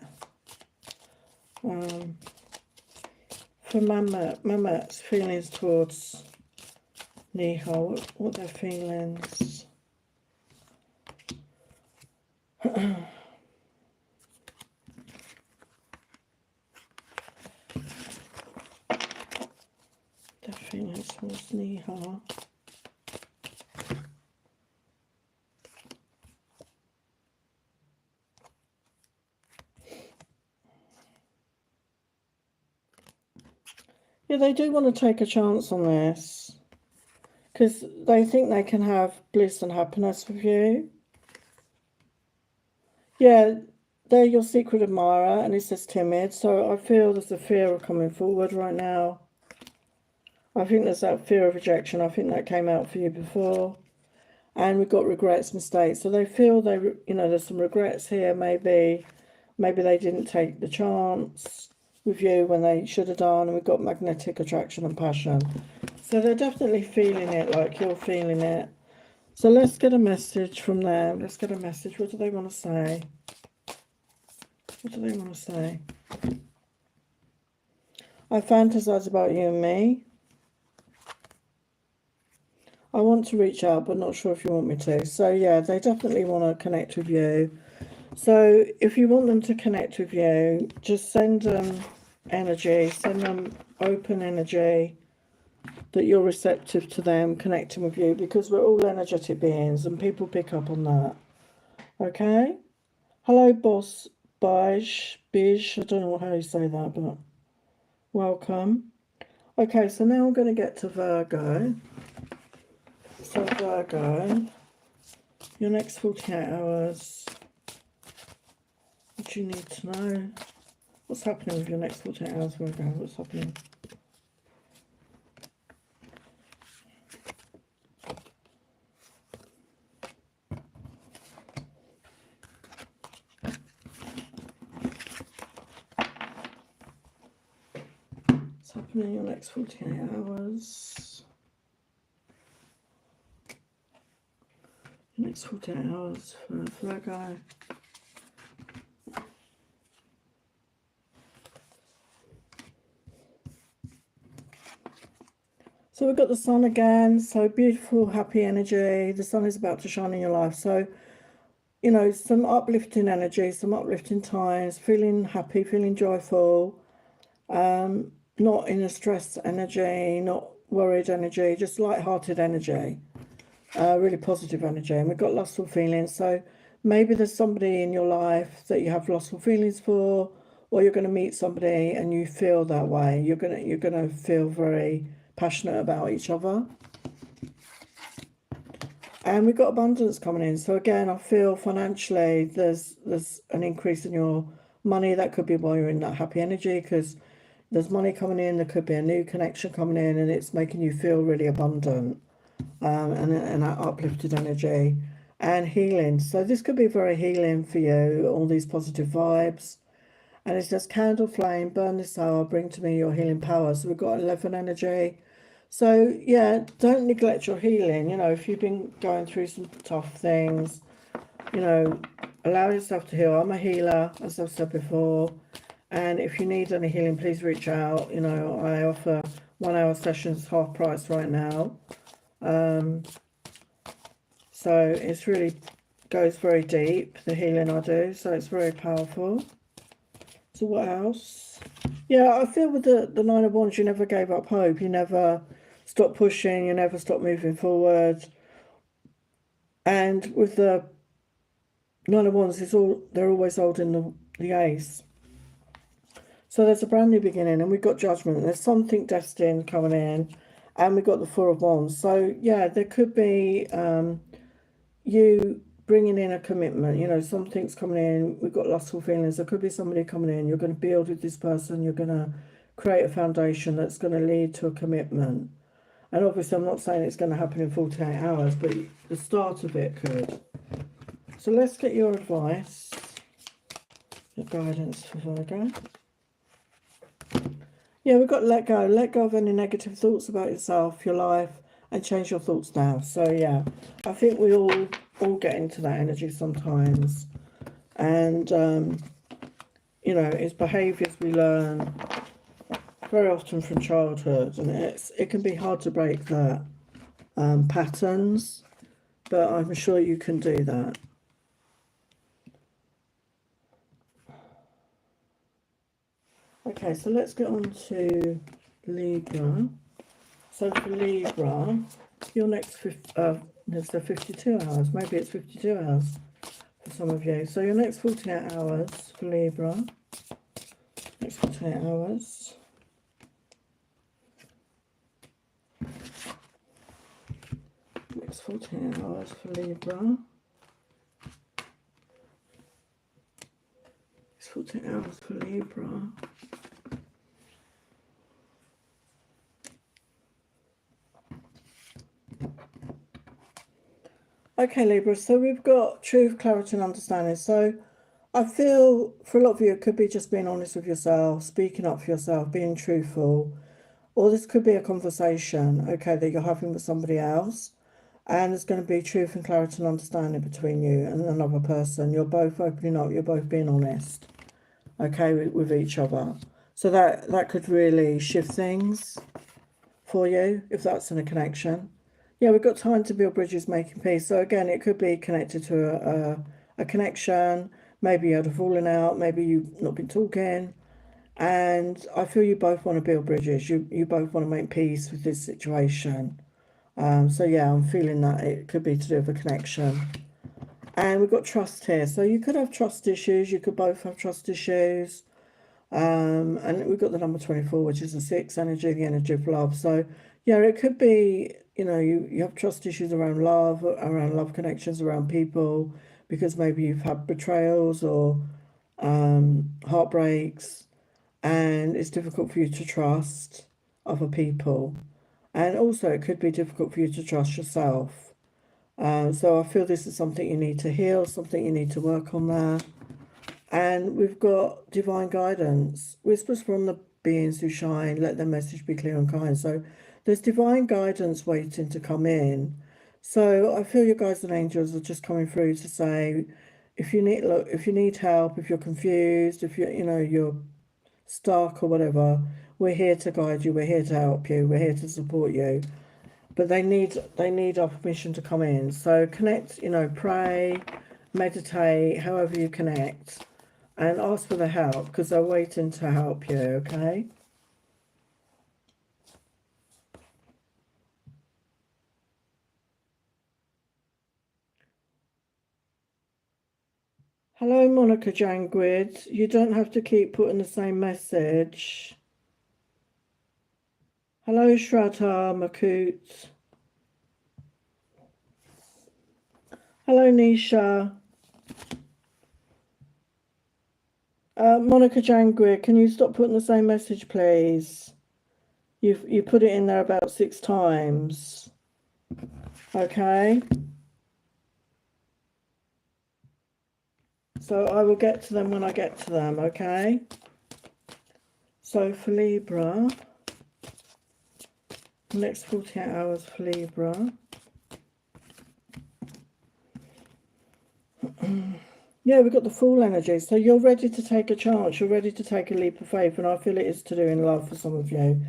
For Mama's feelings towards Niha, what their feelings? Their feelings towards Niha. Yeah, they do want to take a chance on this because they think they can have bliss and happiness with you. Yeah, they're your secret admirer, and it says timid, so I feel there's a fear of coming forward right now. I think there's that fear of rejection. I think that came out for you before. And we've got regrets, mistakes. So they feel they, you know, there's some regrets here. Maybe they didn't take the chance with you when they should have done. And we've got magnetic attraction and passion. So they're definitely feeling it like you're feeling it. So let's get a message from them. Let's get a message. What do they want to say? What do they want to say? I fantasize about you and me. I want to reach out, but not sure if you want me to. So yeah, they definitely want to connect with you. So if you want them to connect with you, just send them energy, send them open energy, that you're receptive to them connecting with you, because we're all energetic beings and people pick up on that. Okay? Hello, boss Bij. I don't know how you say that, but welcome. Okay, so now I'm going to get to Virgo. So Virgo, your next 48 hours, what do you need to know? What's happening with your next 48 hours, Virgo? What's happening? What's happening in your next 48 hours? Your next 48 hours for Virgo. So we've got the sun again, so beautiful, happy energy. The sun is about to shine in your life. So, you know, some uplifting energy, some uplifting times, feeling happy, feeling joyful, not in a stressed energy, not worried energy, just light-hearted energy, really positive energy. And we've got lustful feelings. So maybe there's somebody in your life that you have lustful feelings for, or you're going to meet somebody and you feel that way. You're gonna feel very passionate about each other. And we've got abundance coming in. So again, I feel financially there's an increase in your money. That could be while you're in that happy energy, because there's money coming in. There could be a new connection coming in, and it's making you feel really abundant, and that uplifted energy and healing. So this could be very healing for you, all these positive vibes. And it says, candle flame, burn this hour, bring to me your healing power. So we've got 11 energy. So yeah, don't neglect your healing. You know, if you've been going through some tough things, you know, allow yourself to heal. I'm a healer, as I've said before. And if you need any healing, please reach out. You know, I offer 1 hour sessions half price right now. So it's really goes very deep, the healing I do. So it's very powerful. So what else? Yeah, I feel with the Nine of Wands, you never gave up hope. You never stopped pushing. You never stopped moving forward. And with the Nine of Wands, they're always holding the Ace. So there's a brand new beginning, and we've got Judgment. There's something destined coming in, and we've got the Four of Wands. So yeah, there could be you bringing in a commitment. You know, something's coming in. We've got lustful feelings. There could be somebody coming in. You're going to build with this person. You're going to create a foundation that's going to lead to a commitment. And obviously, I'm not saying it's going to happen in 48 hours, but the start of it could. So let's get your advice, your guidance for Virgo. Yeah, we've got to let go. Let go of any negative thoughts about yourself, your life, and change your thoughts now. So yeah, I think we all get into that energy sometimes. And, you know, it's behaviours we learn very often from childhood. And it can be hard to break that patterns, but I'm sure you can do that. Okay, so let's get on to Libra. So for Libra, your next 52 hours, maybe it's 52 hours for some of you. So your next 48 hours for Libra, next 48 hours. Next 48 hours for Libra. Next 48 hours for Libra. Okay, Libra, so we've got truth, clarity and understanding. So I feel for a lot of you, it could be just being honest with yourself, speaking up for yourself, being truthful. Or this could be a conversation, okay, that you're having with somebody else. And there's going to be truth and clarity and understanding between you and another person. You're both opening up, you're both being honest, okay, with each other. So that could really shift things for you, if that's in a connection. Yeah, we've got time to build bridges, making peace. So again, it could be connected to a connection. Maybe you had a falling out. Maybe you've not been talking. And I feel you both want to build bridges. You both want to make peace with this situation. So yeah, I'm feeling that it could be to do with a connection. And we've got trust here. So you could have trust issues. You could both have trust issues. And we've got the number 24, which is the 6 energy, the energy of love. So yeah, it could be, you know, you have trust issues around love connections, around people, because maybe you've had betrayals or heartbreaks, and it's difficult for you to trust other people. And also it could be difficult for you to trust yourself. So I feel this is something you need to heal, something you need to work on there. And we've got divine guidance. Whispers from the beings who shine, let their message be clear and kind. So there's divine guidance waiting to come in. So I feel your guides and angels are just coming through to say, if you need help, if you're confused, if you're stuck or whatever, we're here to guide you, we're here to help you, we're here to support you. But they need our permission to come in. So connect, pray, meditate, however you connect. And ask for the help, because they're waiting to help you, okay? Hello, Monica Jangwid. You don't have to keep putting the same message. Hello, Shraddha Makut. Hello, Nisha. Monica Jangwid, can you stop putting the same message, please? You put it in there about 6 times. Okay? So I will get to them when I get to them, okay? So for Libra, next 48 hours for Libra. Yeah, we've got the Fool energy. So you're ready to take a chance. You're ready to take a leap of faith. And I feel it is to do in love for some of you.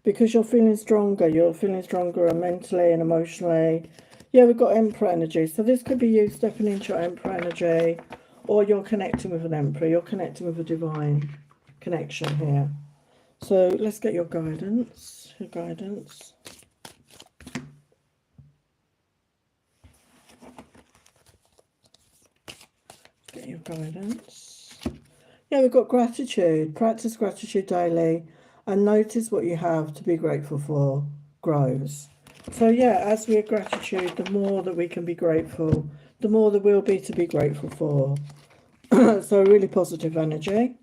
Because you're feeling stronger. You're feeling stronger mentally and emotionally. Yeah, we've got Emperor energy. So this could be you stepping into your Emperor energy. Or you're connecting with an Emperor. You're connecting with a divine connection here. So let's get your guidance. Your guidance. Get your guidance. Yeah, we've got gratitude. Practice gratitude daily and notice what you have to be grateful for grows. So yeah, as we have gratitude, the more that we can be grateful, the more there will be to be grateful for. So really positive energy.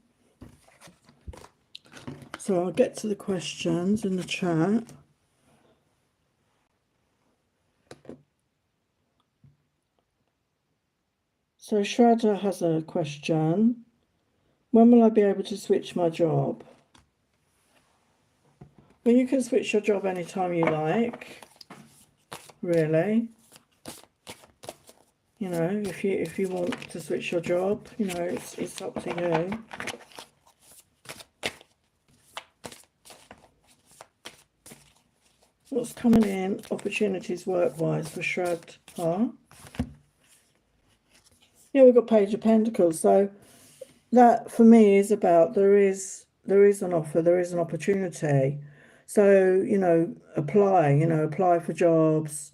So I'll get to the questions in the chat. So Shraddha has a question. When will I be able to switch my job? Well, you can switch your job anytime you like, really. You know, if you want to switch your job, you know, it's up to you. What's coming in? Opportunities work-wise for Shraddha. Yeah, we've got Page of Pentacles. So that for me is about there is an offer, there is an opportunity. So, you know, apply for jobs,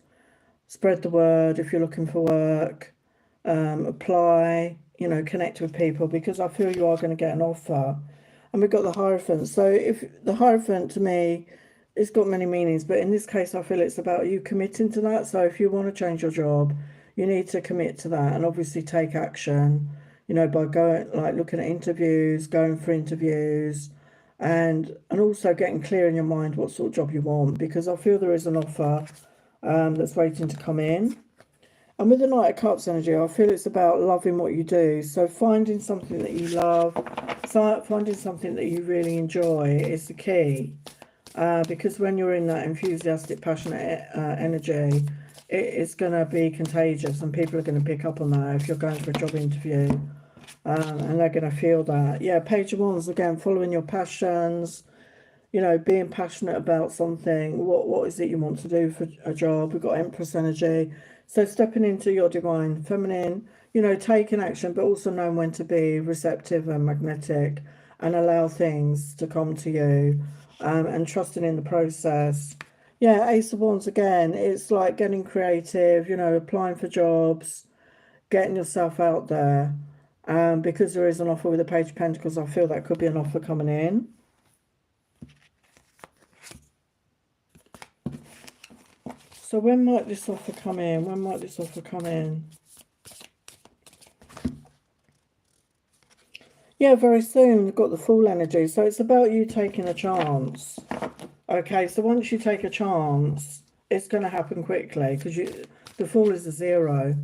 spread the word if you're looking for work, apply, you know, connect with people, because I feel you are going to get an offer. And we've got the Hierophant. So if the Hierophant to me, it's got many meanings, but in this case, I feel it's about you committing to that. So if you want to change your job, you need to commit to that and obviously take action, you know, by going, like looking at interviews, going for interviews, and also getting clear in your mind what sort of job you want, because I feel there is an offer that's waiting to come in. And with the Knight of Cups energy, I feel it's about loving what you do. So finding something that you love, finding something that you really enjoy is the key. Because when you're in that enthusiastic, passionate energy, it's going to be contagious and people are going to pick up on that if you're going for a job interview. And they're going to feel that. Yeah, Page of Wands, again, following your passions, you know, being passionate about something. What is it you want to do for a job? We've got Empress energy. So stepping into your divine feminine, you know, taking action, but also knowing when to be receptive and magnetic and allow things to come to you, and trusting in the process. Yeah, Ace of Wands again, it's like getting creative, you know, applying for jobs, getting yourself out there. Because there is an offer with the Page of Pentacles, I feel that could be an offer coming in. So when might this offer come in? When might this offer come in? Yeah, very soon. We've got the Fool energy. So it's about you taking a chance. Okay, so once you take a chance, it's going to happen quickly because the Fool is a 0.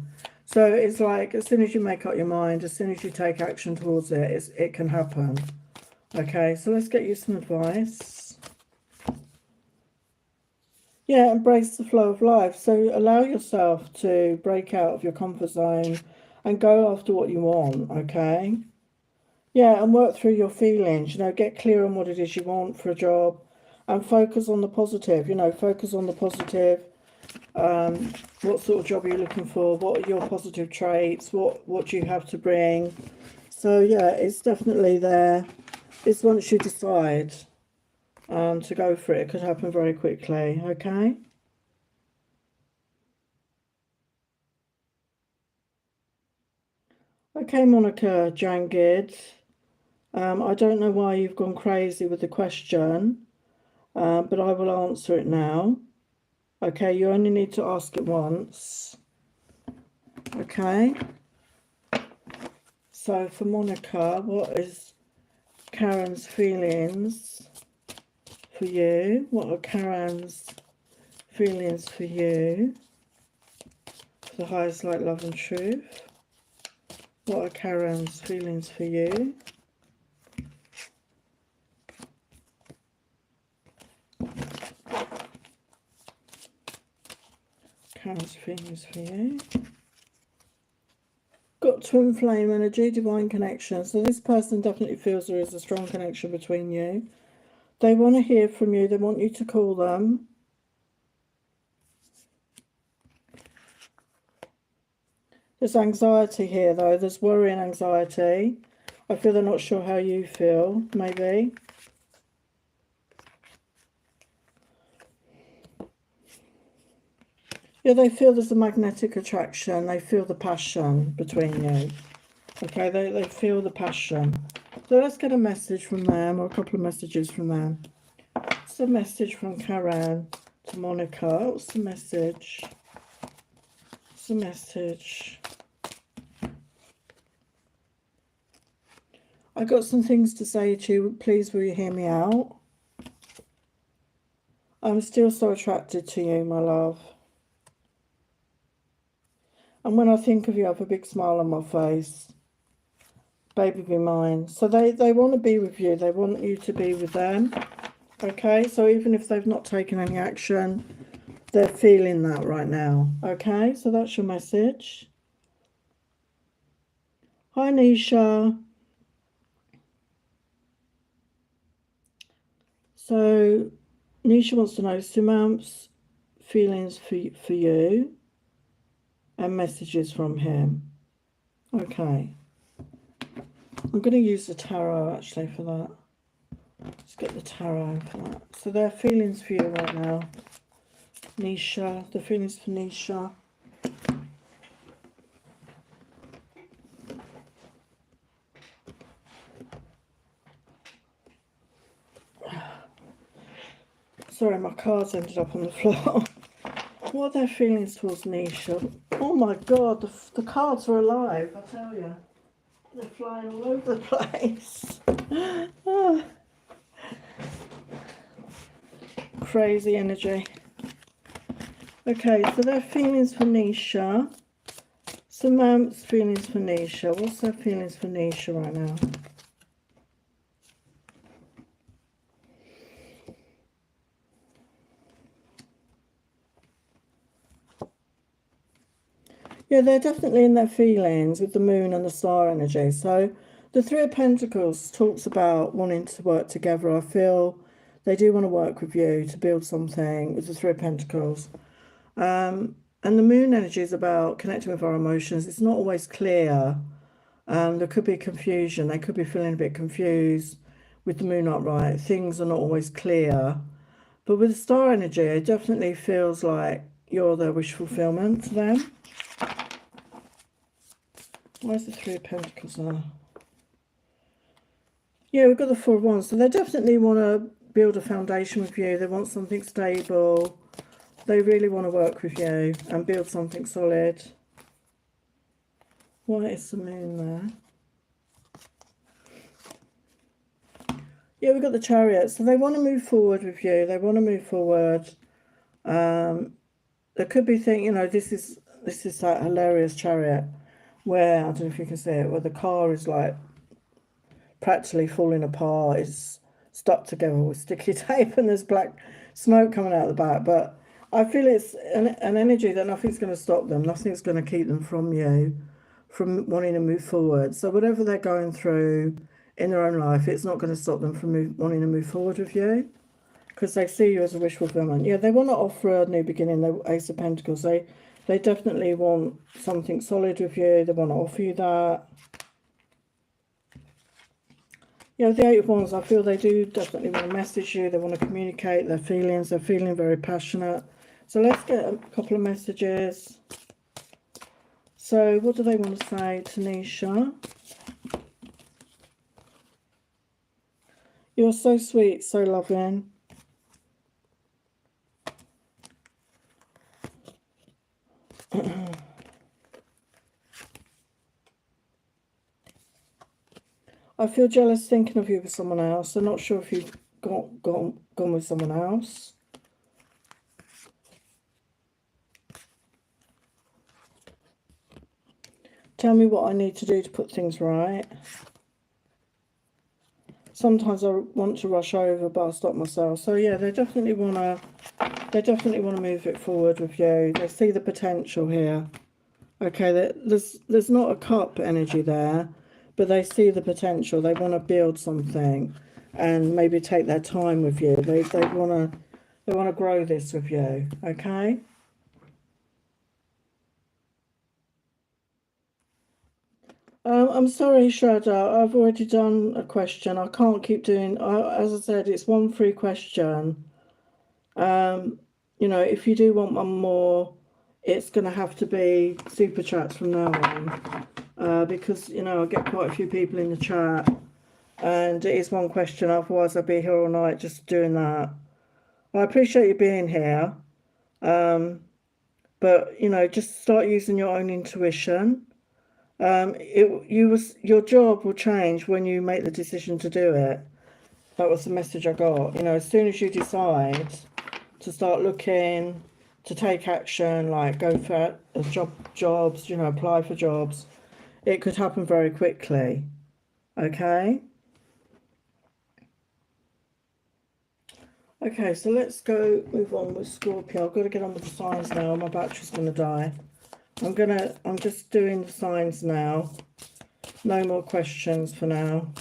So it's like as soon as you make up your mind, as soon as you take action towards it, it can happen. Okay, so let's get you some advice. Yeah, embrace the flow of life. So allow yourself to break out of your comfort zone and go after what you want, okay? Yeah, and work through your feelings, you know, get clear on what it is you want for a job and focus on the positive, you know, focus on the positive. What sort of job are you looking for? What are your positive traits? What do you have to bring? So yeah, it's definitely there. It's once you decide to go for it, it could happen very quickly, okay? Okay, Monica Jangid. I don't know why you've gone crazy with the question, but I will answer it now. Okay, you only need to ask it once. Okay. So for Monica, what is Karen's feelings for you? What are Karen's feelings for you? For the highest light, love and truth. What are Karen's feelings for you? Karen's feelings for you. Got got twin flame energy, divine connection. So this person definitely feels there is a strong connection between you. They want to hear from you. They want you to call them. There's anxiety here, though. There's worry and anxiety. I feel they're not sure how you feel, maybe. Yeah, they feel there's a magnetic attraction. They feel the passion between you. Okay, they feel the passion. So let's get a message from them, or a couple of messages from them. What's the message from Karen to Monica? What's the message? What's the message? I got some things to say to you. Please, will you hear me out? I'm still so attracted to you, my love. And when I think of you, I have a big smile on my face. Baby, be mine. So they want to be with you. They want you to be with them. Okay, so even if they've not taken any action, they're feeling that right now. Okay, so that's your message. Hi, Nisha. So Nisha wants to know Sumam's feelings for you and messages from him. Okay. I'm going to use the tarot actually for that. Let's get the tarot for that. So their feelings for you right now. Nisha, the feelings for Nisha. Sorry, my cards ended up on the floor. What are their feelings towards Nisha? Oh my God, the cards are alive, I tell you. They're flying all over the place. Oh. Crazy energy. Okay, so their feelings for Nisha. Samantha's feelings for Nisha. What's their feelings for Nisha right now? Yeah, they're definitely in their feelings with the moon and the star energy. So the Three of Pentacles talks about wanting to work together. I feel they do want to work with you to build something with the Three of Pentacles. And the moon energy is about connecting with our emotions. It's not always clear. There could be confusion. They could be feeling a bit confused with the moon upright. Things are not always clear. But with the star energy, it definitely feels like you're their wish fulfillment to them. Where's the Three of Pentacles now? Yeah, we've got the Four of Wands. So they definitely want to build a foundation with you. They want something stable. They really want to work with you and build something solid. Why is the moon there? Yeah, we've got the Chariot. So they want to move forward with you. They want to move forward. There could be things, you know, this is that hilarious Chariot where, I don't know if you can see it, where the car is like practically falling apart. It's stuck together with sticky tape and there's black smoke coming out the back. But I feel it's an energy that nothing's going to stop them. Nothing's going to keep them from you, from wanting to move forward. So whatever they're going through in their own life, it's not going to stop them from wanting to move forward with you, because they see you as a wish fulfillment. Yeah, they want to offer a new beginning. The Ace of Pentacles. They definitely want something solid with you. They want to offer you that. Yeah, the Eight of Wands, I feel they do definitely want to message you. They want to communicate their feelings. They're feeling very passionate. So let's get a couple of messages. So what do they want to say to Nisha? You're so sweet, so loving. I feel jealous thinking of you with someone else. I'm not sure if you've gone with someone else. Tell me what I need to do to put things right. Sometimes I want to rush over, but I stop myself. So yeah, they definitely want to move it forward with you. They see the potential here. Okay, there's not a cup energy there, but they see the potential. They want to build something, and maybe take their time with you. They want to grow this with you. Okay. I'm sorry, Shraddha. I've already done a question. I can't keep doing. As I said, it's one free question. If you do want one more, it's going to have to be super chats from now on, because I get quite a few people in the chat, and it is one question. Otherwise, I'd be here all night just doing that. I appreciate you being here, but just start using your own intuition. Your job will change when you make the decision to do it. That was the message I got. As soon as you decide to start looking, to take action, like go for jobs, apply for jobs, it could happen very quickly. Okay. Okay, so let's move on with Scorpio. I've got to get on with the signs now. My battery's gonna die. I'm just doing the signs now. No more questions for now.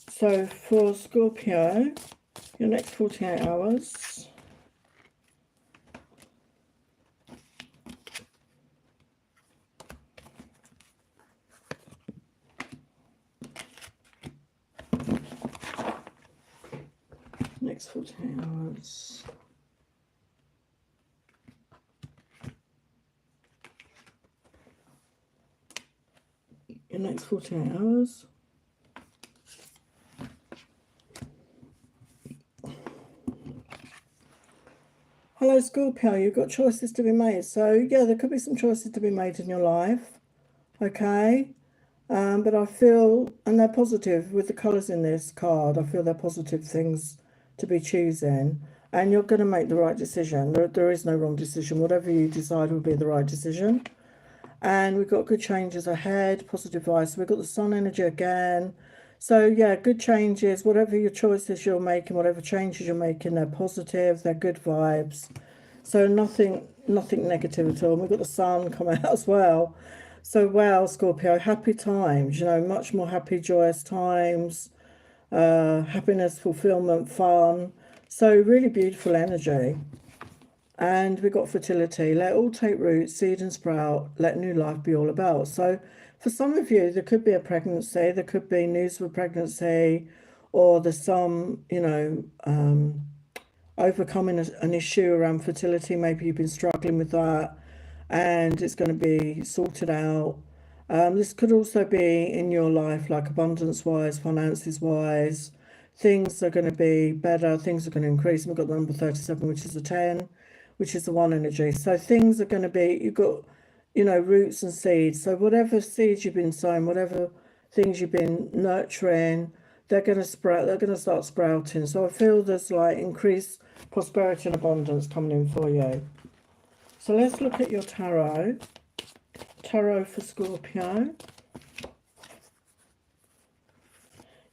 So for Scorpio, your next 48 hours. Next 48 hours. Your next 48 hours. Hello, Scorpio. You've got choices to be made. So, yeah, there could be some choices to be made in your life. Okay. But I feel, and they're positive with the colours in this card, I feel they're positive things to be choosing. And you're going to make the right decision. There is no wrong decision. Whatever you decide will be the right decision. And we've got good changes ahead, positive vibes. We've got the sun energy again. So yeah, good changes. Whatever your choices you're making, whatever changes you're making, they're positive, they're good vibes. So nothing negative at all. And we've got the sun come out as well. So wow, Scorpio, happy times, much more happy, joyous times, happiness, fulfillment, fun. So really beautiful energy. And we've got fertility. Let all take root, seed and sprout. Let new life be all about. So for some of you, there could be a pregnancy. There could be news of a pregnancy, or there's some, overcoming an issue around fertility. Maybe you've been struggling with that and it's going to be sorted out. This could also be in your life, like abundance-wise, finances-wise. Things are going to be better. Things are going to increase. We've got the number 37, which is a 10, which is the 1 energy. So things are going to be, you've got, roots and seeds. So whatever seeds you've been sowing, whatever things you've been nurturing, they're going to sprout. They're going to start sprouting. So I feel there's like increased prosperity and abundance coming in for you. So let's look at your tarot. Tarot for Scorpio.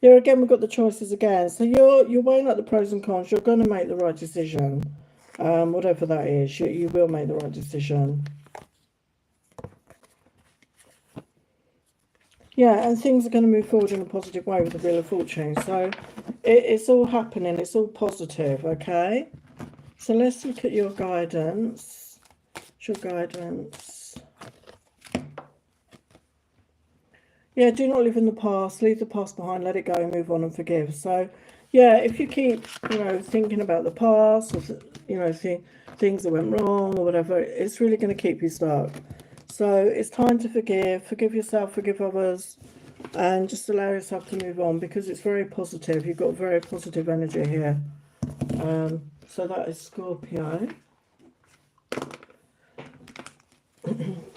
Here again, we've got the choices again. So you're weighing up the pros and cons. You're going to make the right decision. Whatever that is, you will make the right decision. Yeah, and things are going to move forward in a positive way with the Wheel of Fortune. So it's all happening. It's all positive, okay? So let's look at your guidance. What's your guidance? Yeah, do not live in the past. Leave the past behind. Let it go. Move on and forgive. So, yeah, if you keep, thinking about the past, or, things that went wrong or whatever, it's really going to keep you stuck. So it's time to forgive. Forgive yourself, forgive others, and just allow yourself to move on, because it's very positive. You've got very positive energy here. So that is Scorpio.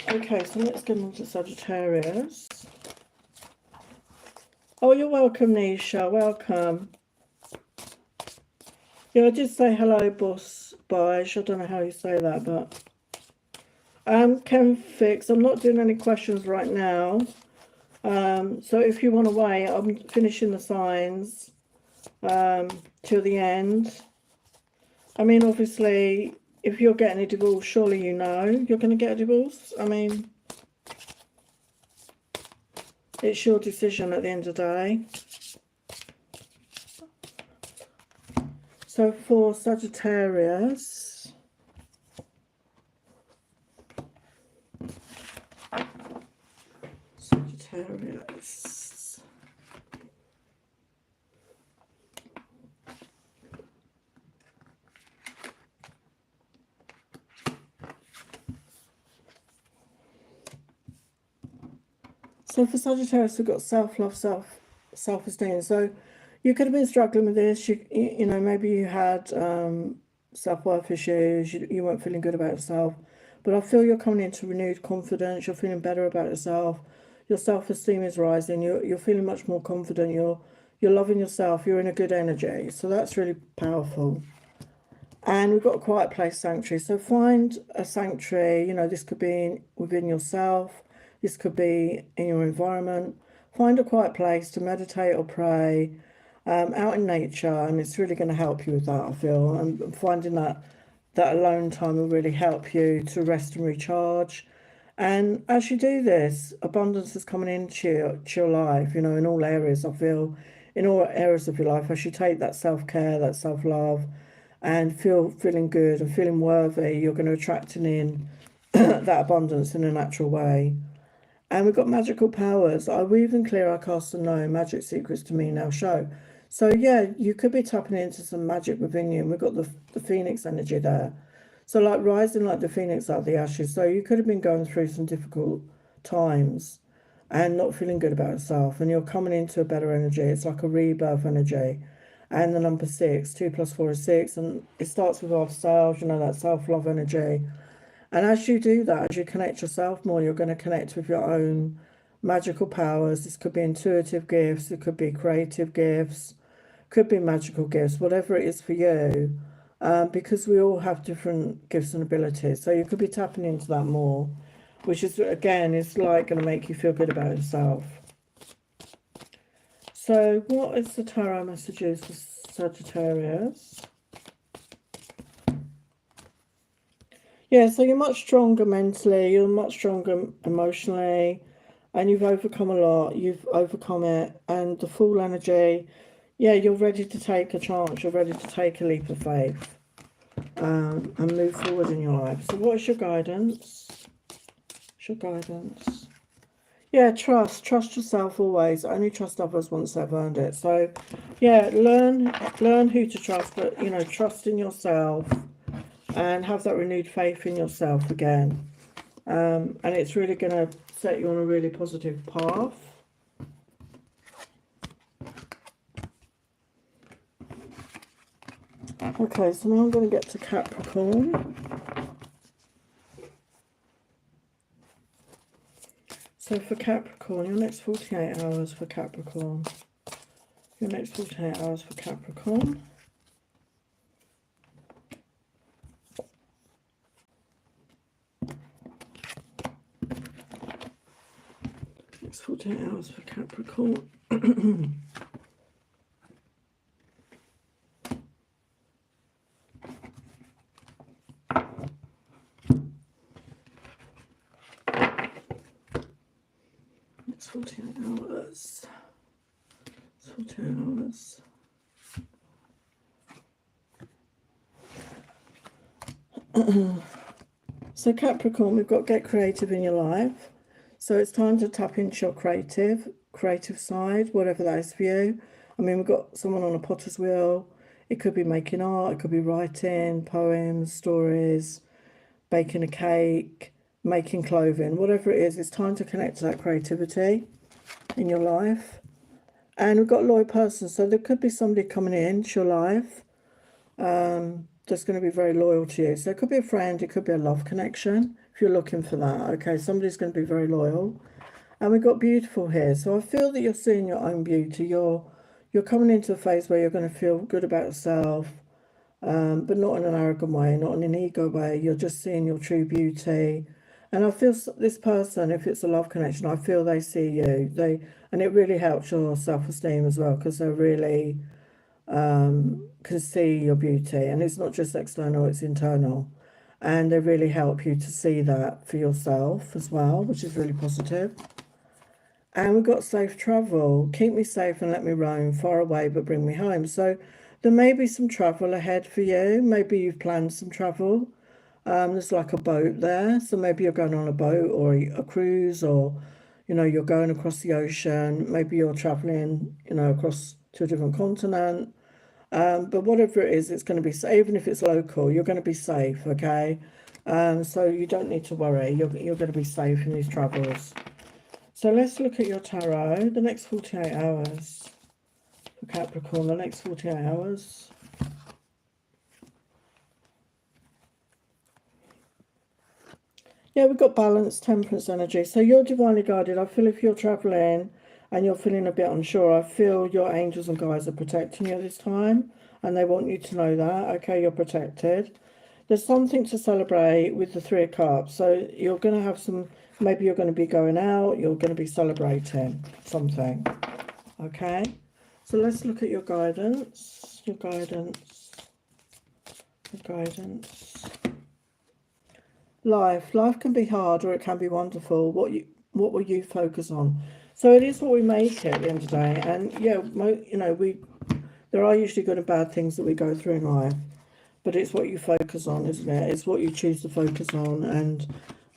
Okay, so let's get on to Sagittarius. Oh, you're welcome, Nisha. Welcome. Yeah, I did say hello, boss. Bye. I don't know how you say that, but Ken Fix. I'm not doing any questions right now. So if you want to wait, I'm finishing the signs till the end. I mean, obviously, if you're getting a divorce, surely you know you're going to get a divorce. I mean, it's your decision at the end of the day. So for Sagittarius, So for Sagittarius, we've got self-love, self-esteem. So you could have been struggling with this. You know, maybe you had self-worth issues. You weren't feeling good about yourself. But I feel you're coming into renewed confidence. You're feeling better about yourself. Your self-esteem is rising. You're feeling much more confident. You're loving yourself. You're in a good energy. So that's really powerful. And we've got a quiet place sanctuary. So find a sanctuary. You know, this could be within yourself. This could be in your environment. Find a quiet place to meditate or pray out in nature, and it's really going to help you with that, I feel. And finding that alone time will really help you to rest and recharge. And as you do this, abundance is coming into your life, you know, in all areas, I feel, in all areas of your life, as you take that self-care, that self-love, and feeling good and feeling worthy, you're going to attract in that abundance in a natural way. And we've got magical powers. I weave and clear, I cast and know. Magic secrets to me now show. So yeah, you could be tapping into some magic within you. And we've got the phoenix energy there. So like rising like the phoenix out of the ashes. So you could have been going through some difficult times and not feeling good about yourself. And you're coming into a better energy. It's like a rebirth energy. And the number 6, 2 + 4 is 6. And it starts with ourselves, you know, that self-love energy. And as you do that, as you connect yourself more, you're going to connect with your own magical powers. This could be intuitive gifts, it could be creative gifts, could be magical gifts, whatever it is for you, because we all have different gifts and abilities. So you could be tapping into that more, which is, again, is like going to make you feel good about yourself. So what is the tarot messages for Sagittarius? Yeah, so you're much stronger mentally, you're much stronger emotionally, and you've overcome a lot, you've overcome it, and the Fool energy, yeah, you're ready to take a chance, you're ready to take a leap of faith, and move forward in your life. So what's your guidance? What's your guidance? Yeah, trust yourself always, only trust others once they've earned it. So yeah, learn who to trust, but you know, trust in yourself, and have that renewed faith in yourself again. And it's really going to set you on a really positive path. Okay, so now I'm going to get to Capricorn. So for Capricorn, your next 48 hours for Capricorn. Your next 48 hours for Capricorn. Next 48 hours for Capricorn. Next 48 hours. 48 hours. So Capricorn, we've got get creative in your life. So it's time to tap into your creative side, whatever that is for you. I mean, we've got someone on a potter's wheel. It could be making art, it could be writing, poems, stories, baking a cake, making clothing, whatever it is. It's time to connect to that creativity in your life. And we've got loyal person. So there could be somebody coming into your life that's going to be very loyal to you. So it could be a friend, it could be a love connection, if you're looking for that. Okay, somebody's going to be very loyal. And we've got beautiful here. So I feel that you're seeing your own beauty. You're coming into a phase where you're going to feel good about yourself, but not in an arrogant way, not in an ego way. You're just seeing your true beauty. And I feel this person, if it's a love connection, I feel they see you. And it really helps your self-esteem as well, because they're really can see your beauty, and it's not just external, it's internal. and they really help you to see that for yourself as well, which is really positive. And we've got safe travel. Keep me safe and let me roam far away, but bring me home. So there may be some travel ahead for you. Maybe you've planned some travel. There's like a boat there. So maybe you're going on a boat or a cruise, or, you know, you're going across the ocean. Maybe you're traveling, you know, across to a different continent. But whatever it is, it's going to be safe. Even if it's local, you're going to be safe, okay? So you don't need to worry. You're going to be safe in these travels. So let's look at your tarot. The next 48 hours for Capricorn. The next 48 hours. Yeah, we've got balance, temperance energy. So you're divinely guided. I feel if you're traveling and you're feeling a bit unsure, I feel your angels and guides are protecting you this time. And they want you to know that. Okay, you're protected. There's something to celebrate with the Three of Cups. So you're going to have some, maybe you're going to be going out. You're going to be celebrating something. Okay. So let's look at your guidance. Your guidance. Your guidance. Life can be hard or it can be wonderful. What will you focus on? So it is what we make it at the end of the day. And yeah, you know, there are usually good and bad things that we go through in life, but it's what you focus on, isn't it? It's what you choose to focus on and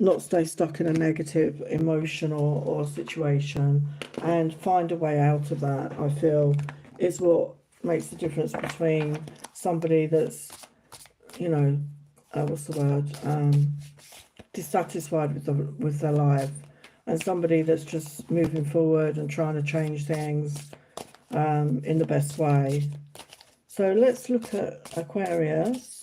not stay stuck in a negative emotion or situation, and find a way out of that, I feel, is what makes the difference between somebody that's, you know, what's the word? Dissatisfied with their life, and somebody that's just moving forward and trying to change things in the best way. So let's look at Aquarius.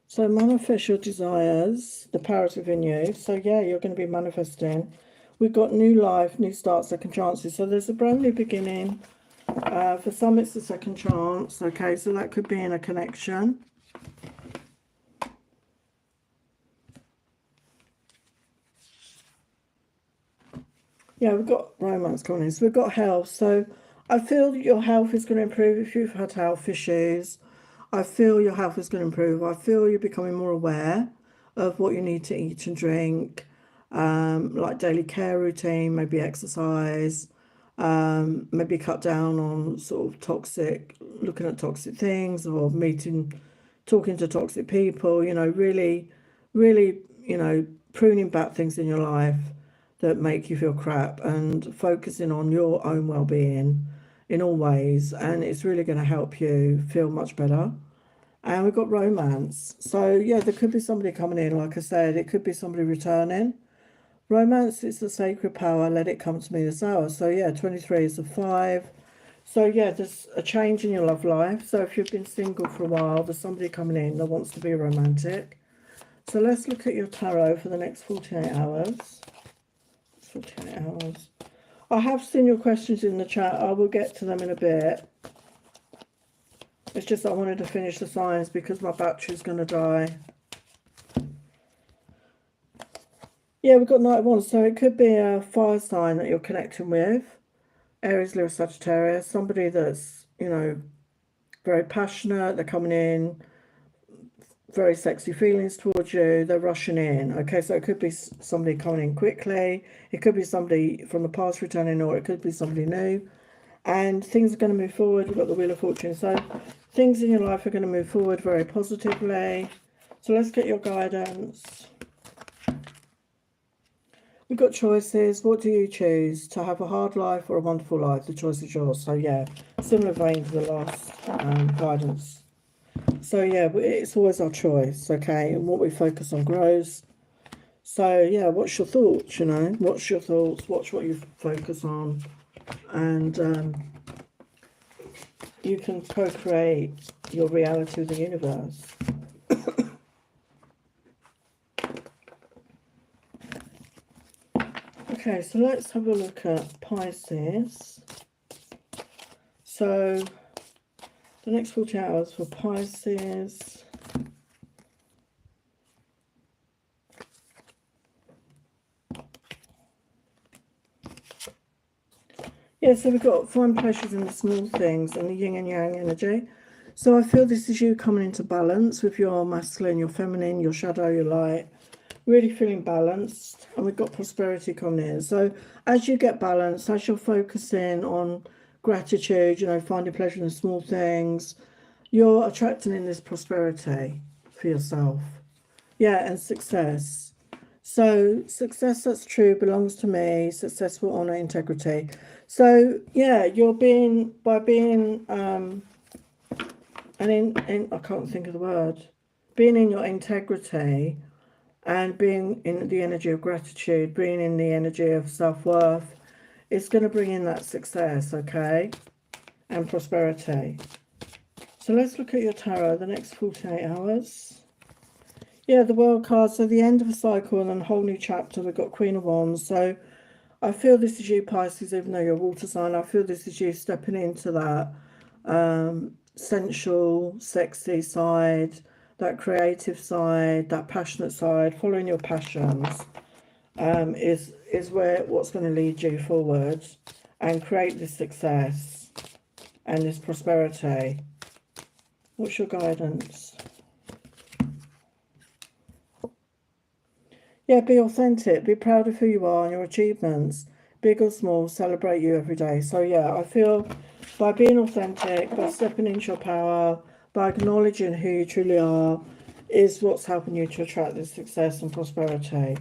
So manifest your desires, the powers within you. So yeah, you're going to be manifesting. We've got new life, new starts, second chances. So there's a brand new beginning. For some, it's a second chance. Okay, so that could be in a connection. Yeah, we've got romance coming in. So we've got health. So I feel that your health is going to improve if you've had health issues. I feel your health is going to improve. I feel you're becoming more aware of what you need to eat and drink, like daily care routine, maybe exercise, maybe cut down on sort of looking at toxic things, or talking to toxic people, you know, really, you know, pruning back things in your life that make you feel crap and focusing on your own well-being in all ways, and it's really going to help you feel much better. And we've got romance. So yeah, there could be somebody coming in, like I said, it could be somebody returning. Romance is the sacred power, let it come to me this hour. So yeah, 23 is a 5. So yeah, there's a change in your love life. So if you've been single for a while, there's somebody coming in that wants to be romantic. So let's look at your tarot for the next 48 hours. 48 hours. I have seen your questions in the chat. I will get to them in a bit. It's just I wanted to finish the signs because my battery's going to die. Yeah, we've got Knight of Wands. So it could be a fire sign that you're connecting with. Aries, Leo, Sagittarius. Somebody that's, you know, very passionate. They're coming in. Very sexy feelings towards you. They're rushing in. Okay, so it could be somebody coming in quickly. It could be somebody from the past returning, or it could be somebody new. And things are going to move forward. We've got the Wheel of Fortune. So things in your life are going to move forward very positively. So let's get your guidance. We've got choices. What do you choose? To have a hard life or a wonderful life? The choice is yours. So yeah, similar vein to the last guidance. So yeah, it's always our choice, okay? And what we focus on grows. So yeah, what's your thoughts, you know? What's your thoughts? Watch what you focus on. And you can co-create your reality with the universe. Okay, so let's have a look at Pisces. So the next 40 hours for Pisces. Yeah, so we've got find pleasures in the small things and the yin and yang energy. So I feel this is you coming into balance with your masculine, your feminine, your shadow, your light. Really feeling balanced. And we've got prosperity coming in. So as you get balanced, as you're focusing on gratitude, you know, finding pleasure in the small things, you're attracting in this prosperity for yourself. Yeah, and success. So success that's true belongs to me. Successful honor, integrity. So yeah, you're being and in I can't think of the word. Being in your integrity and being in the energy of gratitude, being in the energy of self-worth, it's going to bring in that success, okay, and prosperity. So let's look at your tarot the next 48 hours. Yeah, the World card, so the end of a cycle and then a whole new chapter. We've got Queen of Wands. So I feel this is you, Pisces, even though you're a water sign. I feel this is you stepping into that sensual, sexy side, that creative side, that passionate side, following your passions. Is where what's going to lead you forward and create this success and this prosperity. What's your guidance? Yeah, be authentic, be proud of who you are and your achievements, big or small, celebrate you every day. So yeah, I feel by being authentic, by stepping into your power, by acknowledging who you truly are, is what's helping you to attract this success and prosperity.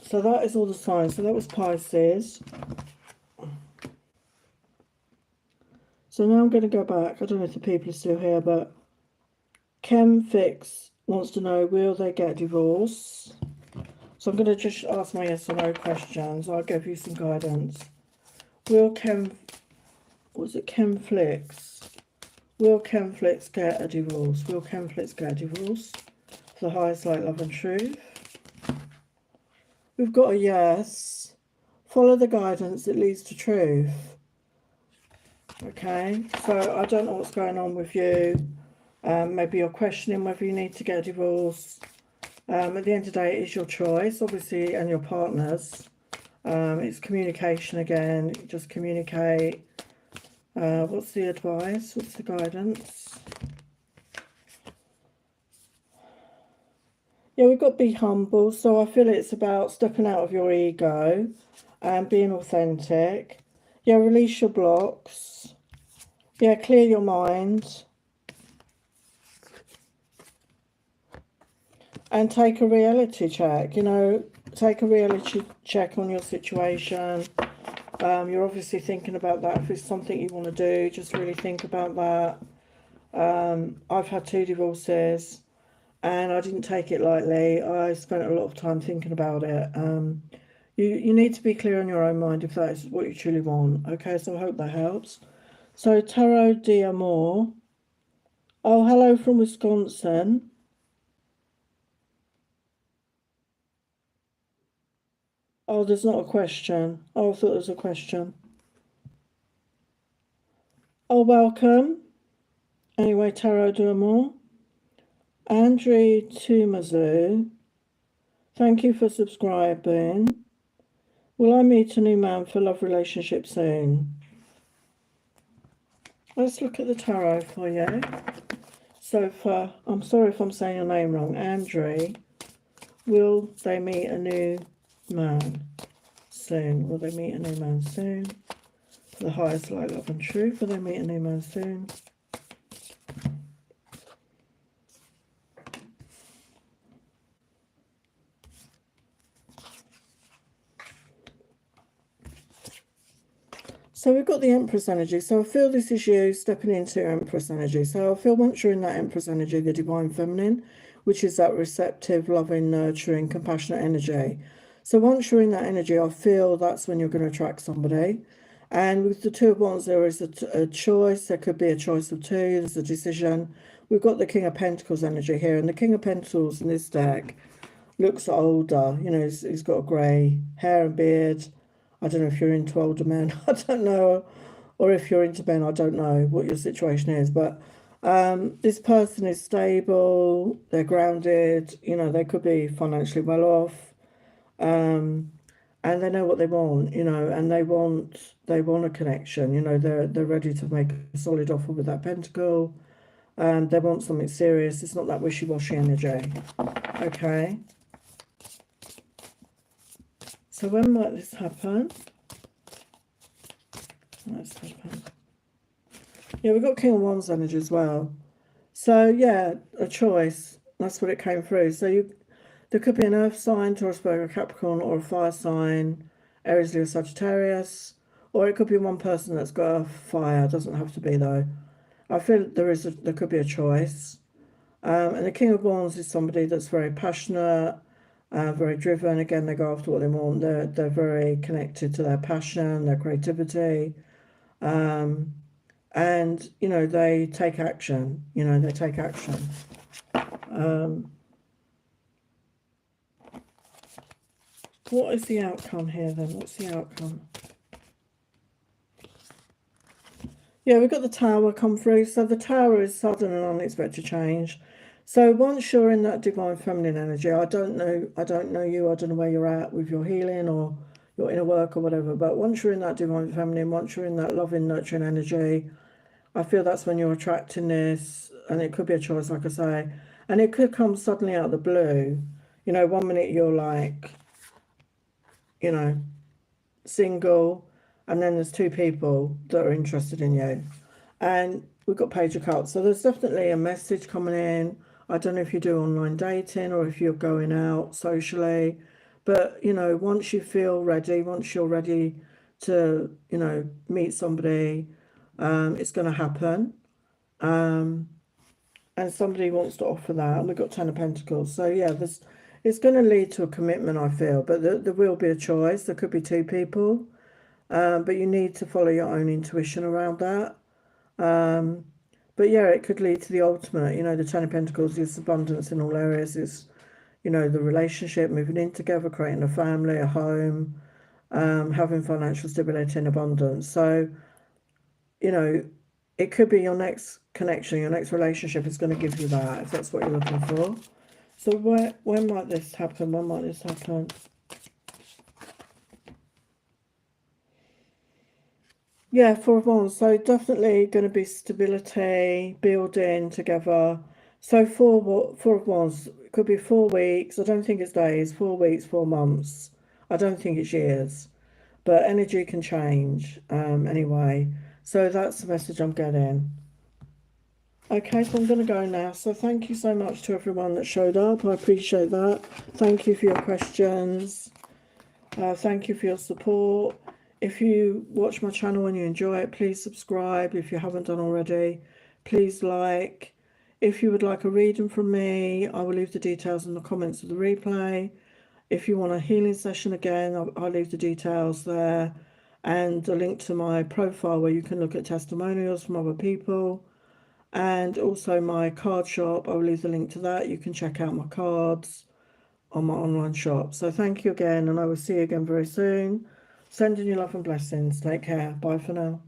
So that is all the signs. So that was Pisces. So now I'm going to go back. I don't know if the people are still here, but Chem Fix wants to know, will they get a divorce? So I'm going to just ask my yes or no questions. I'll give you some guidance. Will Chemflix? Will Chemflix get a divorce? Will Chemflix get a divorce? For the highest light, love and truth. We've got a yes. Follow the guidance that leads to truth. Okay, so I don't know what's going on with you. Maybe you're questioning whether you need to get a divorce. At the end of the day, it is your choice, obviously, and your partner's. It's communication again. Just communicate. What's the advice? What's the guidance? Yeah, we've got to be humble. So I feel it's about stepping out of your ego and being authentic. Yeah, release your blocks. Yeah, clear your mind. And take a reality check, you know, take a reality check on your situation. You're obviously thinking about that. If it's something you want to do, just really think about that. I've had 2 divorces and I didn't take it lightly. I spent a lot of time thinking about it. You need to be clear in your own mind if that is what you truly want. Okay, so I hope that helps. So Tarot d'Amour. Oh, hello from Wisconsin. Oh, there's not a question. Oh, I thought there was a question. Oh, welcome. Anyway, Tarot d'Amour. Andrew Tumazu. Thank you for subscribing. Will I meet a new man for love relationship soon? Let's look at the tarot for you. So for, I'm sorry if I'm saying your name wrong, Andrew. Will they meet a new man soon? Will they meet a new man soon? For the highest light, love and truth, will they meet a new man soon? So we've got the Empress energy. So I feel this is you stepping into Empress energy. So I feel once you're in that Empress energy, the Divine Feminine, which is that receptive, loving, nurturing, compassionate energy. So once you're in that energy, I feel that's when you're going to attract somebody. And with the 2 of Wands, there is a choice. There could be a choice of 2. There's a decision. We've got the King of Pentacles energy here. And the King of Pentacles in this deck looks older. You know, he's got a grey hair and beard. I don't know if you're into older men. I don't know. Or if you're into men, I don't know what your situation is. But this person is stable. They're grounded. You know, they could be financially well off. And they know what they want, you know, and they want a connection. You know, they're ready to make a solid offer with that pentacle. They want something serious. It's not that wishy-washy energy. Okay. So when might this happen? Let's happen. Yeah, we've got King of Wands energy as well. So yeah, a choice. That's what it came through. So there could be an earth sign, Taurus, Virgo, Capricorn, or a fire sign, Aries, Leo, Sagittarius. Or it could be one person that's got a fire. It doesn't have to be though. I feel there could be a choice. And the King of Wands is somebody that's very passionate, very driven. Again, they go after what they want. They're very connected to their passion, their creativity. And, you know, they take action. You know, they take action. What is the outcome here then? What's the outcome? Yeah, we've got the Tower come through. So the Tower is sudden and unexpected change. So once you're in that divine feminine energy, I don't know you, I don't know where you're at with your healing or your inner work or whatever, but once you're in that divine feminine, once you're in that loving, nurturing energy, I feel that's when you're attracting this, and it could be a choice, like I say, and it could come suddenly out of the blue. You know, 1 minute you're like, you know, single, and then there's two people that are interested in you. And we've got Page of Cups. So there's definitely a message coming in. I don't know if you do online dating or if you're going out socially. But, you know, once you feel ready, once you're ready to, you know, meet somebody, it's going to happen. And somebody wants to offer that. And we've got Ten of Pentacles. So, yeah, it's going to lead to a commitment, I feel. But there will be a choice. There could be two people. But you need to follow your own intuition around that. But yeah, it could lead to the ultimate. You know, the Ten of Pentacles is abundance in all areas. It's, you know, the relationship, moving in together, creating a family, a home, having financial stability and abundance. So, you know, it could be your next connection, your next relationship is going to give you that, if that's what you're looking for. So when might this happen? When might this happen? Yeah, Four of Wands. So definitely going to be stability, building together. So Four of Wands, it could be 4 weeks. I don't think it's days. 4 weeks, 4 months. I don't think it's years. But energy can change anyway. So that's the message I'm getting. Okay, so I'm going to go now. So thank you so much to everyone that showed up. I appreciate that. Thank you for your questions. Thank you for your support. If you watch my channel and you enjoy it, please subscribe. If you haven't done already, please like. If you would like a reading from me, I will leave the details in the comments of the replay. If you want a healing session again, I'll leave the details there, and a link to my profile where you can look at testimonials from other people, and also my card shop. I'll leave the link to that. You can check out my cards on my online shop. So thank you again, and I will see you again very soon. Sending you love and blessings. Take care. Bye for now.